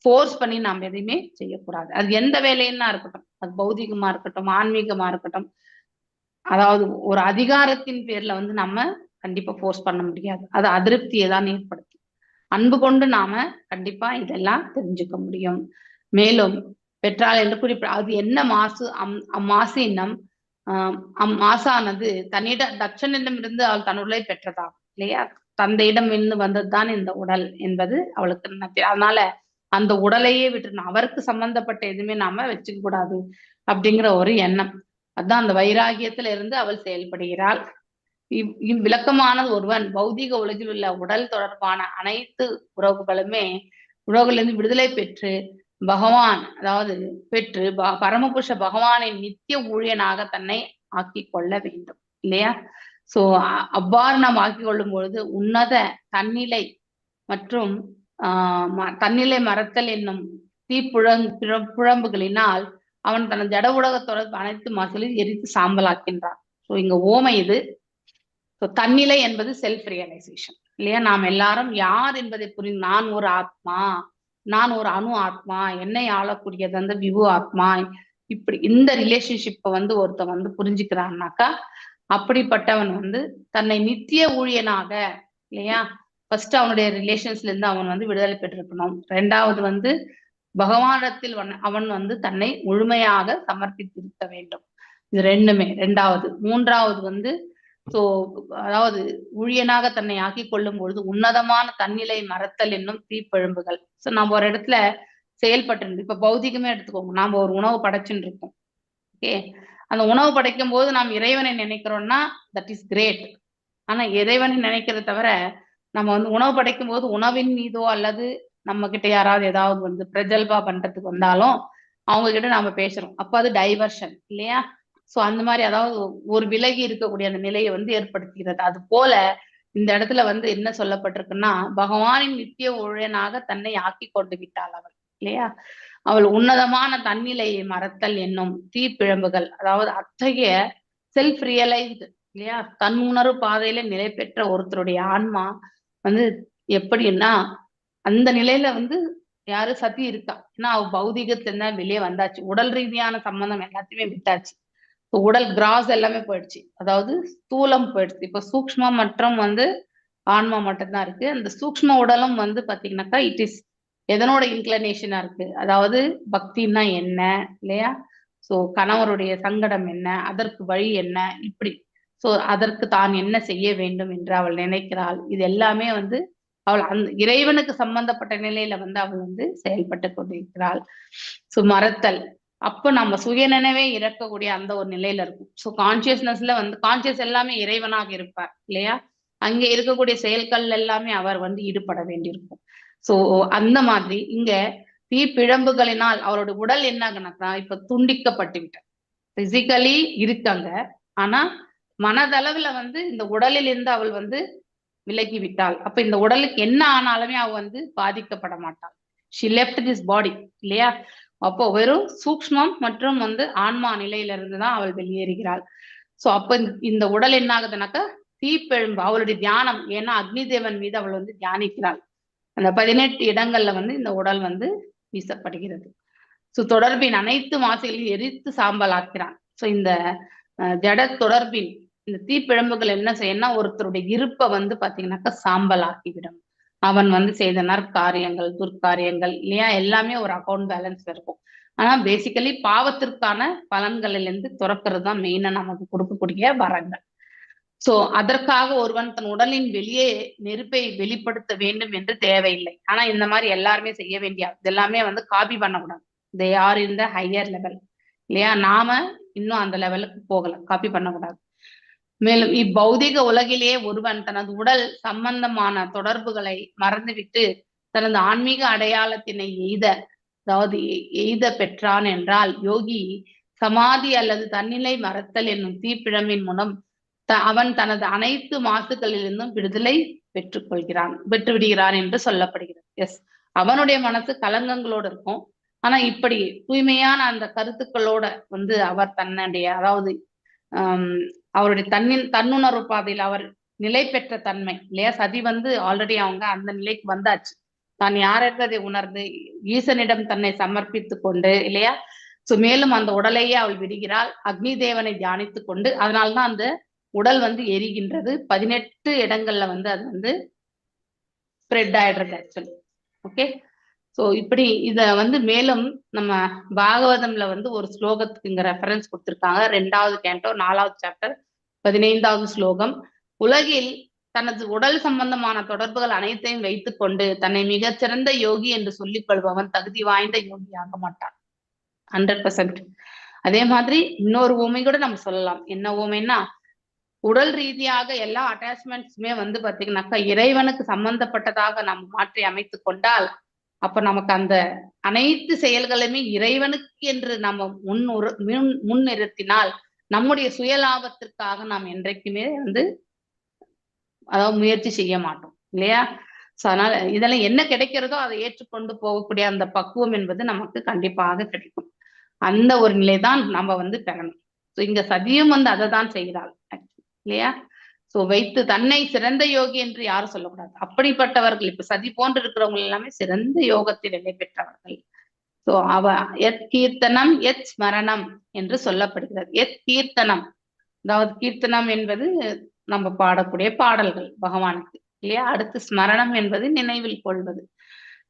ஃபோர்ஸ் பண்ணி நாம் எதையுமே செய்யக்கூடாது. அது எந்த வேலைன்னா இருக்கட்டும், அது பௌதிகமா இருக்கட்டும் ஆன்மீகமா இருக்கட்டும், அதாவது ஒரு அதிகாரத்தின் பேர்ல நம்ம கண்டிப்பா ஃபோர்ஸ் பண்ண முடியாது. அது அதிருப்தியை தான் ஏற்படுத்தும். அன்பு கொண்டு நாம கண்டிப்பா இதெல்லாம் தெரிஞ்சுக்க முடியும். மேலும் பெற்றாள் என்று அது என்ன மாசு? அம்மாசு இன்னம் அம்மாசானது தட்சனிடமிருந்து அவள் தன் உடலை பெற்றதா இல்லையா, தந்தையிடம் இருந்து வந்ததுதான் இந்த உடல் என்பது அவளுக்கு. அதனால அந்த உடலையே விட்டு அவருக்கு சம்பந்தப்பட்ட எதுவுமே நாம வச்சுக்க கூடாது அப்படிங்கிற ஒரு எண்ணம். அதுதான் அந்த வைராகியத்துல இருந்து அவள் செயல்படுகிறாள். இவ்விளக்கமானது ஒருவன் பௌதிக உலகில் உள்ள உடல் தொடர்பான அனைத்து உறவுகளிலிருந்து விடுதலை பெற்று பரமபுருஷ பகவானின் நித்திய ஊழியனாக தன்னை ஆக்கி கொள்ள வேண்டும் இல்லையா. சோ அவ்வாறு நாம் ஆக்கி கொள்ளும் பொழுது உன்னத தன்னிலை மற்றும் தன்னிலை மறத்தல் என்னும் புழம்புகளினால் அவன் தனது ஜட உலக தொடர்பு அனைத்து மாசுகளையும் எரித்து சாம்பலாக்கின்றான். ஸோ இங்க ஓமை இது. ஸோ தன்னிலை என்பது செல்ஃப் ரியலைசேஷன் இல்லையா. நாம் எல்லாரும் யார் என்பதை புரிந்து, நான் ஒரு ஆத்மா, நான் ஒரு அணு ஆத்மா, என்னை ஆளக்கூடியது அந்த விபு ஆத்மா, இப்படி இந்த ரிலேஷன்ஷிப்பை ஒருத்தன் புரிஞ்சுக்கிறான்னாக்கா அப்படிப்பட்டவன் தன்னை நித்திய ஊழியனாக இல்லையா, ஃபர்ஸ்ட் அவனுடைய ரிலேஷன்ஸ்ல இருந்து அவன் விடுதலை பெற்றிருக்கணும். ரெண்டாவது பகவானிடத்தில் அவன் தன்னை முழுமையாக சமர்ப்பித்திருக்க வேண்டும். இது ரெண்டுமே ரெண்டாவது. மூன்றாவது சோ அதாவது ஊழியனாக தன்னை ஆக்கி கொள்ளும் பொழுது உன்னதமான தன்னிலை மறத்தல் என்னும் தீப்பெழும்புகள். சோ நம்ம ஒரு இடத்துல செயல்பட்டு, இப்ப பௌதிகமே எடுத்துக்கோங்க, நாம ஒரு உணவு படைச்சுட்டு இருக்கோம். ஓகே, அந்த உணவு படைக்கும் போது நாம் இறைவனை நினைக்கிறோம்னா தட் இஸ் கிரேட். ஆனா இறைவனை நினைக்கிறத தவிர நம்ம உணவு படைக்கும் போது உணவின் மீதோ அல்லது நம்ம கிட்ட யாராவது ஏதாவது பிரஜல்பா பண்றதுக்கு வந்தாலும் அவங்க கிட்ட நாம பேசுறோம், அப்ப அது டைவர்ஷன் இல்லையா. சோ அந்த மாதிரி அதாவது ஒரு விலகி இருக்கக்கூடிய அந்த நிலையை ஏற்படுத்துகிறது. அது போல இந்த இடத்துல என்ன சொல்லப்பட்டிருக்குன்னா, பகவானின் நித்திய ஊழியனாக தன்னை ஆக்கி கொண்டு விட்டாள் அவள் இல்லையா. அவள் உன்னதமான தன்னிலையை மறத்தல் என்னும் தீப்பிழம்புகள், அதாவது அத்தகைய செல்ஃப் ரியலைஸ்டு இல்லையா, தன் உணர்வு பாதையில நிலை பெற்ற ஒருத்தருடைய ஆன்மா எப்படின்னா அந்த நிலையில யாரு சதி இருக்கா. ஏன்னா அவ பௌதிகத்துல இருந்தா வெளியே வந்தாச்சு, உடல் ரீதியான சம்பந்தம் எல்லாத்தையுமே விட்டாச்சு. உடல் கிராஸ் எல்லாமே போயிடுச்சு, அதாவது ஸ்தூலம் போயிடுச்சு. இப்ப சூக்ஷ்மம் மற்றும் ஆன்மா மட்டும்தான் இருக்கு. அந்த சூக்ஷ்ம உடலும் பாத்தீங்கன்னாக்கா இட் இஸ் எதனோட இன்க்ளனேஷனா இருக்கு, அதாவது பக்தின்னா என்ன இல்லையா. சோ கணவருடைய சங்கடம் என்ன, அதற்கு வழி என்ன, இப்படி சோ அதற்கு தான் என்ன செய்ய வேண்டும் என்று அவள் நினைக்கிறாள். இது எல்லாமே அவள் அந்த இறைவனுக்கு சம்பந்தப்பட்ட நிலையில அவள் செயல்பட்டு கொண்டிருக்கிறாள். சோ மறத்தல், அப்ப நம்ம சுய நினைவே இறக்கக்கூடிய அந்த ஒரு நிலையில இருக்கும். ஸோ கான்சியஸ்னஸ்ல கான்சியஸ் எல்லாமே இறைவனாக இருப்பார் இல்லையா. அங்கே இருக்கக்கூடிய செயல்கள் எல்லாமே அவர் ஈடுபட வேண்டியிருக்கும். ஸோ அந்த மாதிரி இங்க தீப்பிழம்புகளினால் அவளுடைய உடல் என்ன ஆகுனாக்கா இப்ப துண்டிக்கப்பட்டு விட்டார். பிசிக்கலி இருக்காங்க, ஆனா மனதளவுல வந்து இந்த உடலில் இருந்து அவள் வந்து விலகி விட்டாள். அப்ப இந்த உடலுக்கு என்ன ஆனாலுமே அவ வந்து பாதிக்கப்பட மாட்டாள். ஷி லெஃப்ட் திஸ் பாடி இல்லையா? அப்போ வெறும் சூக்ஷ்மம் மற்றும் வந்து ஆன்மா நிலையில இருந்துதான் அவள் வெளியேறுகிறாள். சோ அப்ப இந்த உடல் என்ன ஆகுதுனாக்கா தீப்பெழும்பு, அவளுடைய தியானம், ஏன்னா அக்னி தேவன் மீது அவள் வந்து தியானிக்கிறாள். அந்த 18 இடங்கள்ல வந்து இந்த உடல் வந்து வீசப்படுகிறது. சோ தொடர்பின் அனைத்து மாசுகளையும் எரித்து சாம்பல் ஆக்கிறான். சோ இந்த ஜட தொடர்பின் இந்த தீப்பிழம்புகள் என்ன செய்யணும்னா ஒருத்தருடைய இருப்பை வந்து பாத்தீங்கன்னாக்கா சாம்பல் ஆக்கிவிடும். அவன் வந்து செய்த நற்காரியங்கள், துர்காரியங்கள் இல்லையா, எல்லாமே ஒரு அக்கௌண்ட் பேலன்ஸ் இருக்கும். ஆனா பேசிக்கலி பாவத்திற்கான பலன்களிலிருந்து துறக்கிறது தான் மெயினா நமக்கு கொடுக்கக்கூடிய வரங்கள். சோ அதற்காக ஒருவன் தன் உடலின் வெளியே நெருப்பை வெளிப்படுத்த வேண்டும் என்று தேவையில்லை. ஆனா இந்த மாதிரி எல்லாருமே செய்ய வேண்டிய இதெல்லாமே வந்து காப்பி பண்ணக்கூடாது. They are in the higher level இல்லையா? நாம இன்னும் அந்த லெவலுக்கு போகல, காப்பி பண்ணக்கூடாது. மேலும் இப்பௌதிக உலகிலேயே ஒருவன் தனது உடல் சம்பந்தமான தொடர்புகளை மறந்துவிட்டு தனது ஆன்மீக அடையாளத்தினை எய்த பெற்றான் என்றால் யோகி சமாதி அல்லது தன்னிலை மறத்தல் என்னும் தீப்பிழம்பின் மூலம் அவன் தனது அனைத்து மாசுகளிலிருந்தும் விடுதலை பெற்று விடுகிறான் என்று சொல்லப்படுகிறது. எஸ், அவனுடைய மனசு கலங்கங்களோடு இருக்கும். ஆனா இப்படி தூய்மையான அந்த கருத்துக்களோட வந்து அவர் தன்னுடைய, அதாவது அவருடைய தன்னுணர்வு பாதையில் அவர் நிலை பெற்ற தன்மை இல்லையா? சதி வந்து ஆல்ரெடி அவங்க அந்த நிலைக்கு வந்தாச்சு. தான் யாரென்றதை உணர்ந்து ஈசனிடம் தன்னை சமர்ப்பித்து கொண்டு இல்லையா? சோ மேலும் அந்த உடலையே அவள் விடுகிறாள், அக்னி தேவனை தியானித்து கொண்டு. அதனால்தான் அந்த உடல் வந்து எரிகின்றது. 18 இடங்கள்ல வந்து அது வந்து ஸ்ப்ரெட் ஆயிடுறது ஆக்சுவலி. ஓகே, சோ இப்படி இத வந்து மேலும் நம்ம பாகவதம்ல வந்து ஒரு ஸ்லோகத்துக்கு இங்க ரெஃபரன்ஸ் கொடுத்திருக்காங்க. 2வது கேண்டோ 4வது சாப்டர் 15வது ஸ்லோகம். உலகில் தனது உடல் சம்பந்தமான தொடர்புகள் அனைத்தையும் வைத்துக் கொண்டு தன்னை மிகச்சிறந்த யோகி என்று சொல்லிக் கொள்பவன் தகுதி வாய்ந்த யோகி ஆக மாட்டான். 100%. அதே மாதிரி இன்னொரு ஊமை கூட நம்ம சொல்லலாம். என்ன ஊமைன்னா, உடல் ரீதியாக எல்லா அட்டாச்மெண்ட்ஸுமே வந்து பாத்தீங்கன்னாக்கா இறைவனுக்கு சம்பந்தப்பட்டதாக நாம் மாற்றி அமைத்து கொண்டால் அப்ப நமக்கு அந்த அனைத்து செயல்களுமே இறைவனுக்கு என்று நம்ம முன்னிறுத்தினால் நம்முடைய சுயலாபத்திற்காக நாம் என்றைக்குமே வந்து அதாவது முயற்சி செய்ய மாட்டோம் இல்லையா? சோ அதனால இதெல்லாம் என்ன கிடைக்கிறதோ அதை ஏற்றுக்கொண்டு போகக்கூடிய அந்த பக்குவம் என்பது நமக்கு கண்டிப்பாக கிடைக்கும். அந்த ஒரு நிலைதான் நம்ம வந்து பெறணும். சோ இங்க சதியும் வந்து அதை தான் செய்கிறாள் இல்லையா? சோ வைத்து தன்னை சிறந்த யோகி என்று யாரும் சொல்லக்கூடாது. அப்படிப்பட்டவர்கள் இப்ப சதி போன்று இருக்கிறவங்க எல்லாமே சிறந்த யோகத்தில் நிலை பெற்றவர்கள். சோ அவ எத் கீர்த்தனம் எத் ஸ்மரணம் என்று சொல்லப்படுகிறது. எத் கீர்த்தனம், அதாவது கீர்த்தனம் என்பது நம்ம பாடக்கூடிய பாடல்கள் பகவானுக்கு இல்லையா? அடுத்து ஸ்மரணம் என்பது நினைவில் கொள்வது.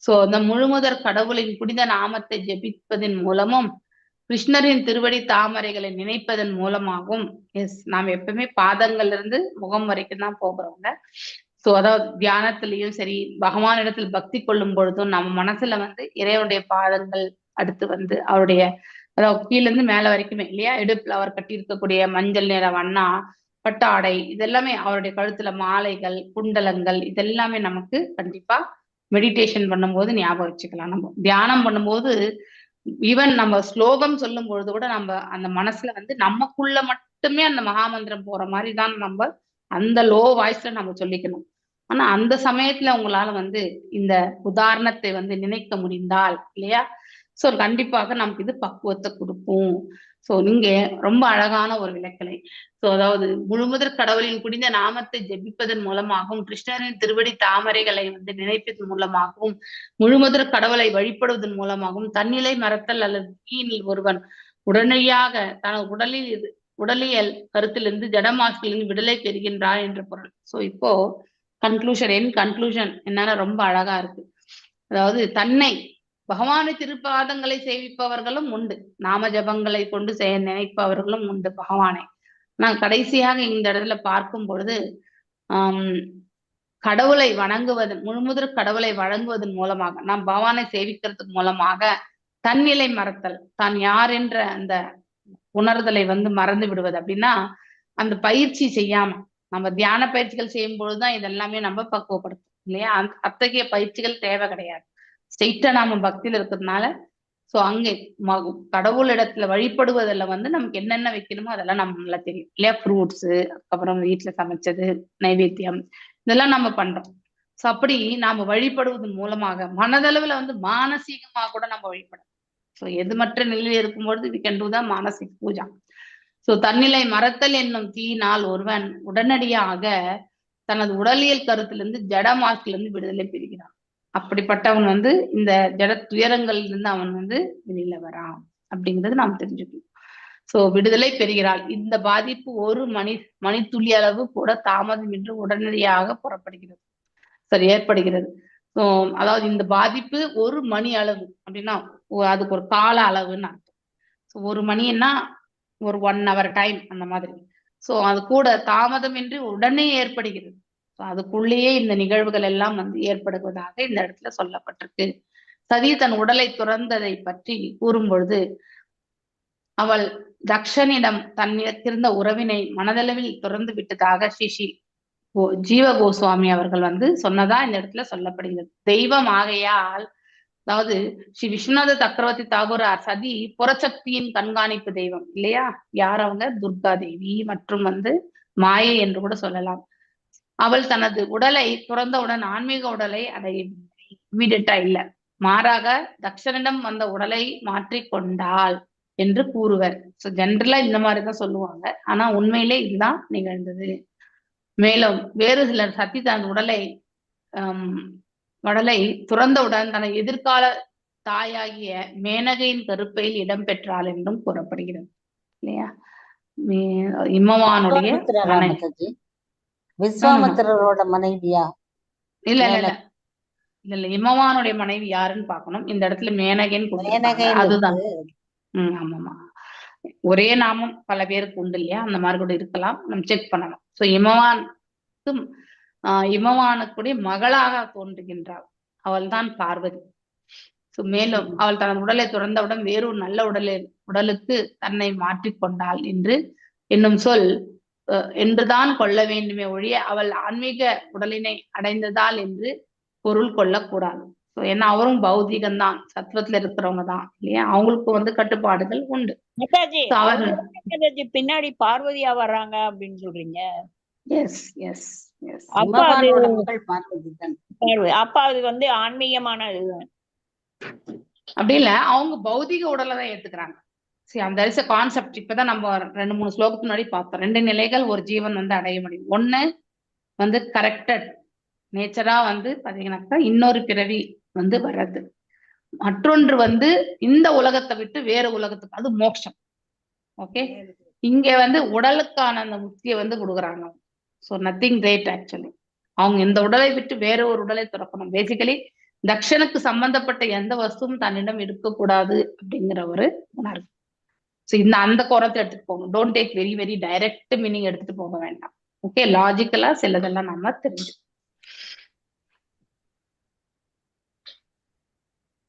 சோ அந்த முழுமுதற் கடவுளின் புனித நாமத்தை ஜெபிப்பதன் மூலமும் கிருஷ்ணரின் திருவடி தாமரைகளை நினைப்பதன் மூலமாகவும், எஸ் நாம் எப்பவுமே பாதங்கள்ல இருந்து முகம் வரைக்கும் தான் போகிறவங்க. சோ அதாவது தியானத்திலையும் சரி, பகவானிடத்தில் பக்தி கொள்ளும் பொழுதும் நம்ம மனசுல வந்து இறைவனுடைய பாதங்கள், அடுத்து வந்து அவருடைய அதாவது கீழ இருந்து மேல வரைக்குமே இல்லையா, இடுப்புல அவர் கட்டி இருக்கக்கூடிய மஞ்சள் நிற வண்ணா பட்டாடை, இதெல்லாமே அவருடைய கழுத்துல மாலைகள், குண்டலங்கள், இதெல்லாமே நமக்கு கண்டிப்பா மெடிடேஷன் பண்ணும்போது ஞாபகம் வச்சுக்கலாம். நம்ம தியானம் பண்ணும்போது ஈவன் நம்ம ஸ்லோகம் சொல்லும் பொழுது கூட நம்ம அந்த மனசுல வந்து நமக்குள்ள மட்டுமே அந்த மகாமந்திரம் போற மாதிரி தான் நம்ம அந்த லோ வாய்ஸ்ல நம்ம சொல்லிக்கணும். ஆனா அந்த சமயத்துல உங்களால வந்து இந்த உதாரணத்தை வந்து நினைக்க முடிந்தால் இல்லையா, சோ கண்டிப்பாக நமக்கு இது பக்குவத்தை கொடுக்கும். சோ நீங்க ரொம்ப அழகான ஒரு விளக்கலை. சோ அதாவது முழுமுதற் கடவுளின் புனித நாமத்தை ஜெபிப்பதன் மூலமாகவும் கிருஷ்ணரின் திருவடி தாமரைகளை வந்து நினைப்பதன் மூலமாகவும் முழுமுதற் கடவுளை வழிபடுவதன் மூலமாகவும் தன்னிலை மறத்தல் அல்லது தீயினில் ஒருவன் உடனடியாக தனது உடலியல் கருத்திலிருந்து ஜடமாசிலிருந்து விடுதலை பெறுகின்றார் என்று பொருள். சோ இப்போ கன்க்ளூஷன் என்னன்னா ரொம்ப அழகா இருக்கு. அதாவது தன்னை பகவானை திருப்பாதங்களை சேவிப்பவர்களும் உண்டு, நாம ஜபங்களை கொண்டு நினைப்பவர்களும் உண்டு பகவானை. நான் கடைசியாக இந்த இடத்துல பார்க்கும் பொழுது கடவுளை வணங்குவதன் முழுமுதற் கடவுளை வழங்குவதன் மூலமாக நாம் பகவானை சேவிக்கிறதுக்கு மூலமாக தன்னிலை மறத்தல், தான் யார் என்ற அந்த உணர்தலை வந்து மறந்து விடுவது. அப்படின்னா அந்த பயிற்சி செய்யாம நம்ம தியான பயிற்சிகள் செய்யும் பொழுதுதான் இதெல்லாமே நம்ம பக்குவப்படுத்தும் இல்லையா? அத்தகைய பயிற்சிகள் தேவை கிடையாது. ஸ்ட்ரெயிட்டா நாம பக்தியில இருக்கிறதுனால சோ அங்கே கடவுள் இடத்துல வழிபடுவதில் வந்து நமக்கு என்னென்ன வைக்கணுமோ அதெல்லாம் நம்ம நல்லா தெரியும் இல்லையா? ஃப்ரூட்ஸ், அப்புறம் வீட்டுல சமைச்சது, நைவேத்தியம், இதெல்லாம் நம்ம பண்றோம். சோ அப்படி நாம வழிபடுவதன் மூலமாக மனதளவுல வந்து மானசீகமா கூட நம்ம வழிபடலாம். சோ எதுமற்ற நிலையில் இருக்கும்பொழுது we can do the manasika puja. So தன்னிலை மறத்தல் என்னும் தீயினால் ஒருவன் உடனடியாக தனது உடலியல் கருத்திலிருந்து ஜடமாக்கிலிருந்து விடுதலை பெறுகிறான். அப்படிப்பட்டவன் வந்து இந்த ஜட துயரங்கள்ல இருந்து அவன் வந்து வெளியில வரான் அப்படிங்கிறது நாம் தெரிஞ்சுக்கணும். சோ விடுதலை பெறுகிறாள். இந்த பாதிப்பு ஒரு மணித்துளி அளவு கூட தாமதமின்றி உடனடியாக புறப்படுகிறது, சரி, ஏற்படுகிறது. ஸோ அதாவது இந்த பாதிப்பு ஒரு மணி அளவு அப்படின்னா அதுக்கு ஒரு கால அளவுன்னு அர்த்தம். ஸோ ஒரு மணின்னா ஒரு 1 hour டைம் அந்த மாதிரி. ஸோ அது கூட தாமதமின்றி உடனே ஏற்படுகிறது. ஸோ அதுக்குள்ளேயே இந்த நிகழ்வுகள் எல்லாம் வந்து ஏற்படுவதாக இந்த இடத்துல சொல்லப்பட்டிருக்கு. சதி தன் உடலை துறந்ததை பற்றி கூறும் பொழுது அவள் தக்ஷனிடம் தன்னிடத்திருந்த உறவினை மனதளவில் துறந்து விட்டதாக ஜீவ கோஸ்வாமி அவர்கள் வந்து சொன்னதா இந்த இடத்துல சொல்லப்படுகிறது. தெய்வம் ஆகையால், அதாவது ஸ்ரீ விஸ்வநாத சக்கரவர்த்தி தாகூரார் சதி புறசக்தியின் கண்காணிப்பு தெய்வம் இல்லையா? யார் அவங்க? துர்கா தேவி மற்றும் வந்து மாயை என்று கூட சொல்லலாம். அவள் தனது உடலை துறந்தவுடன் ஆன்மீக உடலை அடையவில்லை, இமீடியட்டா இல்ல, மாறாக தக்ஷனிடம் வந்த உடலை மாற்றிக்கொண்டாள் என்று கூறுவர். ஸோ ஜென்ரலா இந்த மாதிரிதான் சொல்லுவாங்க, ஆனா உண்மையிலே இதுதான் நிகழ்ந்தது. மேலும் வேறு சிலர் சதி தன் உடலை துறந்தவுடன் தனது எதிர்கால தாயாகிய மேனகையின் கருப்பையில் இடம்பெற்றாள் என்றும் கூறப்படுகிறது இல்லையா? இம்மவானுடைய விஸ்வாமித்திரரோட மனைவியா? இல்ல இல்ல இல்ல இல்ல இல்ல இம்மவானுடைய மனைவி யாருன்னு பாக்கணும். இந்த இடத்துல மேனகைன்னு அதுதான். ஆமாமா, ஒரே நாமம் பல பேருக்கு உண்டு இல்லையா? அந்த மாதிரி கூட இருக்கலாம், நம்ம செக் பண்ணணும். சோ இமவானுக்குடைய மகளாக தோன்றுகின்றாள், அவள் தான் பார்வதி. சோ மேலும் அவள் தனது உடலை துறந்தவுடன் வேறொரு நல்ல உடலுக்கு தன்னை மாற்றிக்கொண்டாள் என்று என்னும் சொல் என்றுதான் கொள்ள வேண்டுமே ஒழிய அவள் ஆன்மீக உடலினை அடைந்ததால் என்று பொருள் கொள்ளக்கூடாது. ஏன்னா அவரும் பௌதிகம்தான், சத்துவத்துல இருக்கிறவங்க தான் இல்லையா? அவங்களுக்கு வந்து கட்டுப்பாடுகள் உண்டு. பின்னாடி பார்வதியா வர்றாங்க அப்படின்னு சொல்றீங்க? எஸ் எஸ் எஸ், அப்ப அது வந்து ஆன்மீகமான அப்படி இல்ல, அவங்க பௌதிக உடலை தான் ஏத்துக்கிறாங்க. சரி, அந்த கான்செப்ட் இப்பதான் நம்ம 2-3 ஸ்லோகத்துக்கு முன்னாடி பார்த்தோம். 2 நிலைகள் ஒரு ஜீவன் வந்து அடைய முடியும். ஒண்ணு வந்து கரெக்டட் நேச்சரா வந்து பாத்தீங்கன்னாக்கா இன்னொரு பிறவி வந்து வர்றது. மற்றொன்று வந்து இந்த உலகத்தை விட்டு வேற உலகத்துக்கு, அது மோட்சம். ஓகே, இங்க வந்து உடலுக்கான அந்த முக்தியை வந்து கொடுக்குறாங்க. So nothing great actually. அவங்க இந்த உடலை விட்டு வேற ஒரு உடலை துறக்கணும். பேசிக்கலி தக்ஷனுக்கு சம்பந்தப்பட்ட எந்த வஸ்துவும் தன்னிடம் இருக்கக்கூடாது அப்படிங்கிற ஒரு உணர்வு. ஸோ அந்த கோரத்தை எடுத்துட்டு போகணும். Don't take very very direct meaning எடுத்துட்டு போக வேண்டாம். ஓகே, லாஜிக்கலா சிலதெல்லாம் நம்ம தெரிஞ்சு.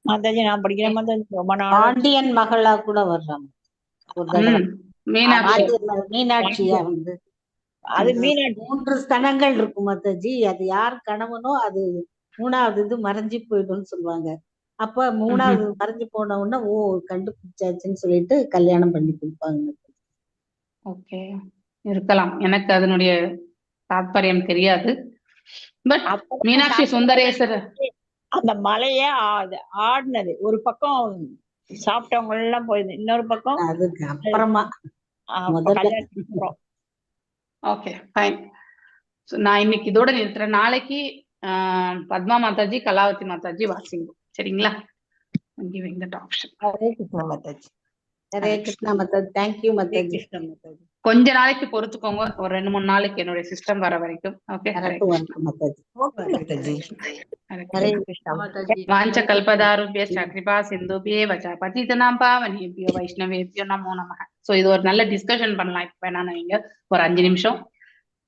நான் படிக்கிற பாண்டியன் மகளா கூட வர்றாங்க. மீனாட்சியா வந்து அது 3 ஸ்தனங்கள் இருக்கும் மாதாஜி. அது யார் கணவனோ அது 3வது இது மறைஞ்சு போயிடும்னு சொல்லுவாங்க. அப்ப 3வது மறைஞ்சு போன உடனே கண்டுபிடிச்சாச்சுன்னு சொல்லிட்டு கல்யாணம் பண்ணி கொடுப்பாங்க. ஓகே, இருக்கலாம், எனக்கு அதனுடைய தாத்பரியம் தெரியாது. பட் மீனாட்சி சுந்தரேஸ்வரர் அந்த மலைய ஆடினது ஒரு பக்கம், சாப்பிட்டவங்க எல்லாம் போயிடுது இன்னொரு பக்கம். அதுக்கு அப்புறமா ஓகே ஃபைன். நான் இன்னைக்கு இதோட நிறுத்துறேன். நாளைக்கு பத்மா மாதாஜி, கலாவதி மாதாஜி வாசிங்க, சரிங்களா? giving that option. Hare Krishna Mataji. Hare Krishna Mataji. Thank you Mataji. கொஞ்ச நாளைக்கு பொறுத்துக்கோங்க, ஒரு 2-3 நாளைக்கு என்னுடைய சிஸ்டம் வர வரைக்கும். ஓகே, ஹரே கிருஷ்ணா மாதாஜி. வாஞ்ச கல்பதாருப்ய கிருபா சிந்துபியே வச்ச பதிதனாம் பாவனேபியோ வைஷ்ணவேபியோ நமோ நமஹ. சோ இது ஒரு நல்ல டிஸ்கஷன் பண்ணலாம் இப்ப வேணா நீங்க ஒரு 5 நிமிஷம்.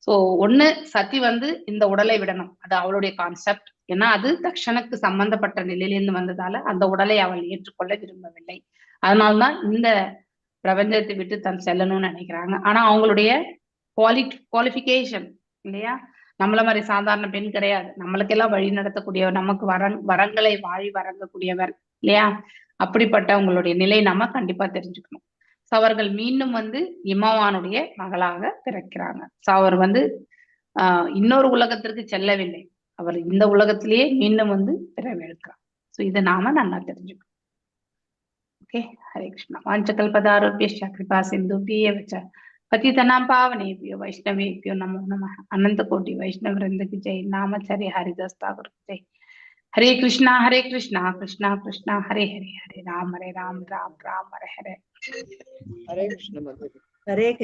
சோ ஒண்ணு, சதி வந்து இந்த உடலை விடணும், அது அவளுடைய கான்செப்ட். ஏன்னா அது தக்ஷனுக்கு சம்பந்தப்பட்ட நிலையிலிருந்து வந்ததால அந்த உடலை அவள் ஏற்றுக்கொள்ள விரும்பவில்லை. அதனால்தான் இந்த பிரபஞ்சத்தை விட்டு தன் செல்லணும்னு நினைக்கிறாங்க. ஆனா அவங்களுடைய குவாலிஃபிகேஷன் இல்லையா, நம்மள மாதிரி சாதாரண பெண் கிடையாது, நம்மளுக்கெல்லாம் வழி நடத்தக்கூடியவர், நமக்கு வரங்களை வாழி வழங்கக்கூடியவர் இல்லையா? அப்படிப்பட்ட உங்களுடைய நிலை நம்ம கண்டிப்பா தெரிஞ்சுக்கணும். சோ அவர்கள் மீண்டும் இமவானுடைய மகளாக பிறக்கிறாங்க. சோ அவர் இன்னொரு உலகத்திற்கு செல்லவில்லை, அவர் இந்த உலகத்திலேயே மீண்டும் பிறவெடுக்கிறார். சோ இதை நாம நல்லா தெரிஞ்சுக்கணும். ஓகே, ஹரே கிருஷ்ணா. வாஞ்சகல்பதாரோபியஸ்ய கிருபா சிந்துபிய வச்ச पतितनां पावनेभ्यो वैष्णवेभ्यो नमो नमः। अनंत कोटि वैष्णव वृंद की जय। नामचर्य हरिदास ठाकुर की जय। हरे कृष्णा कृष्णा कृष्णा हरे हरे, हरे राम राम राम राम हरे हरे। हरे कृष्ण। हरे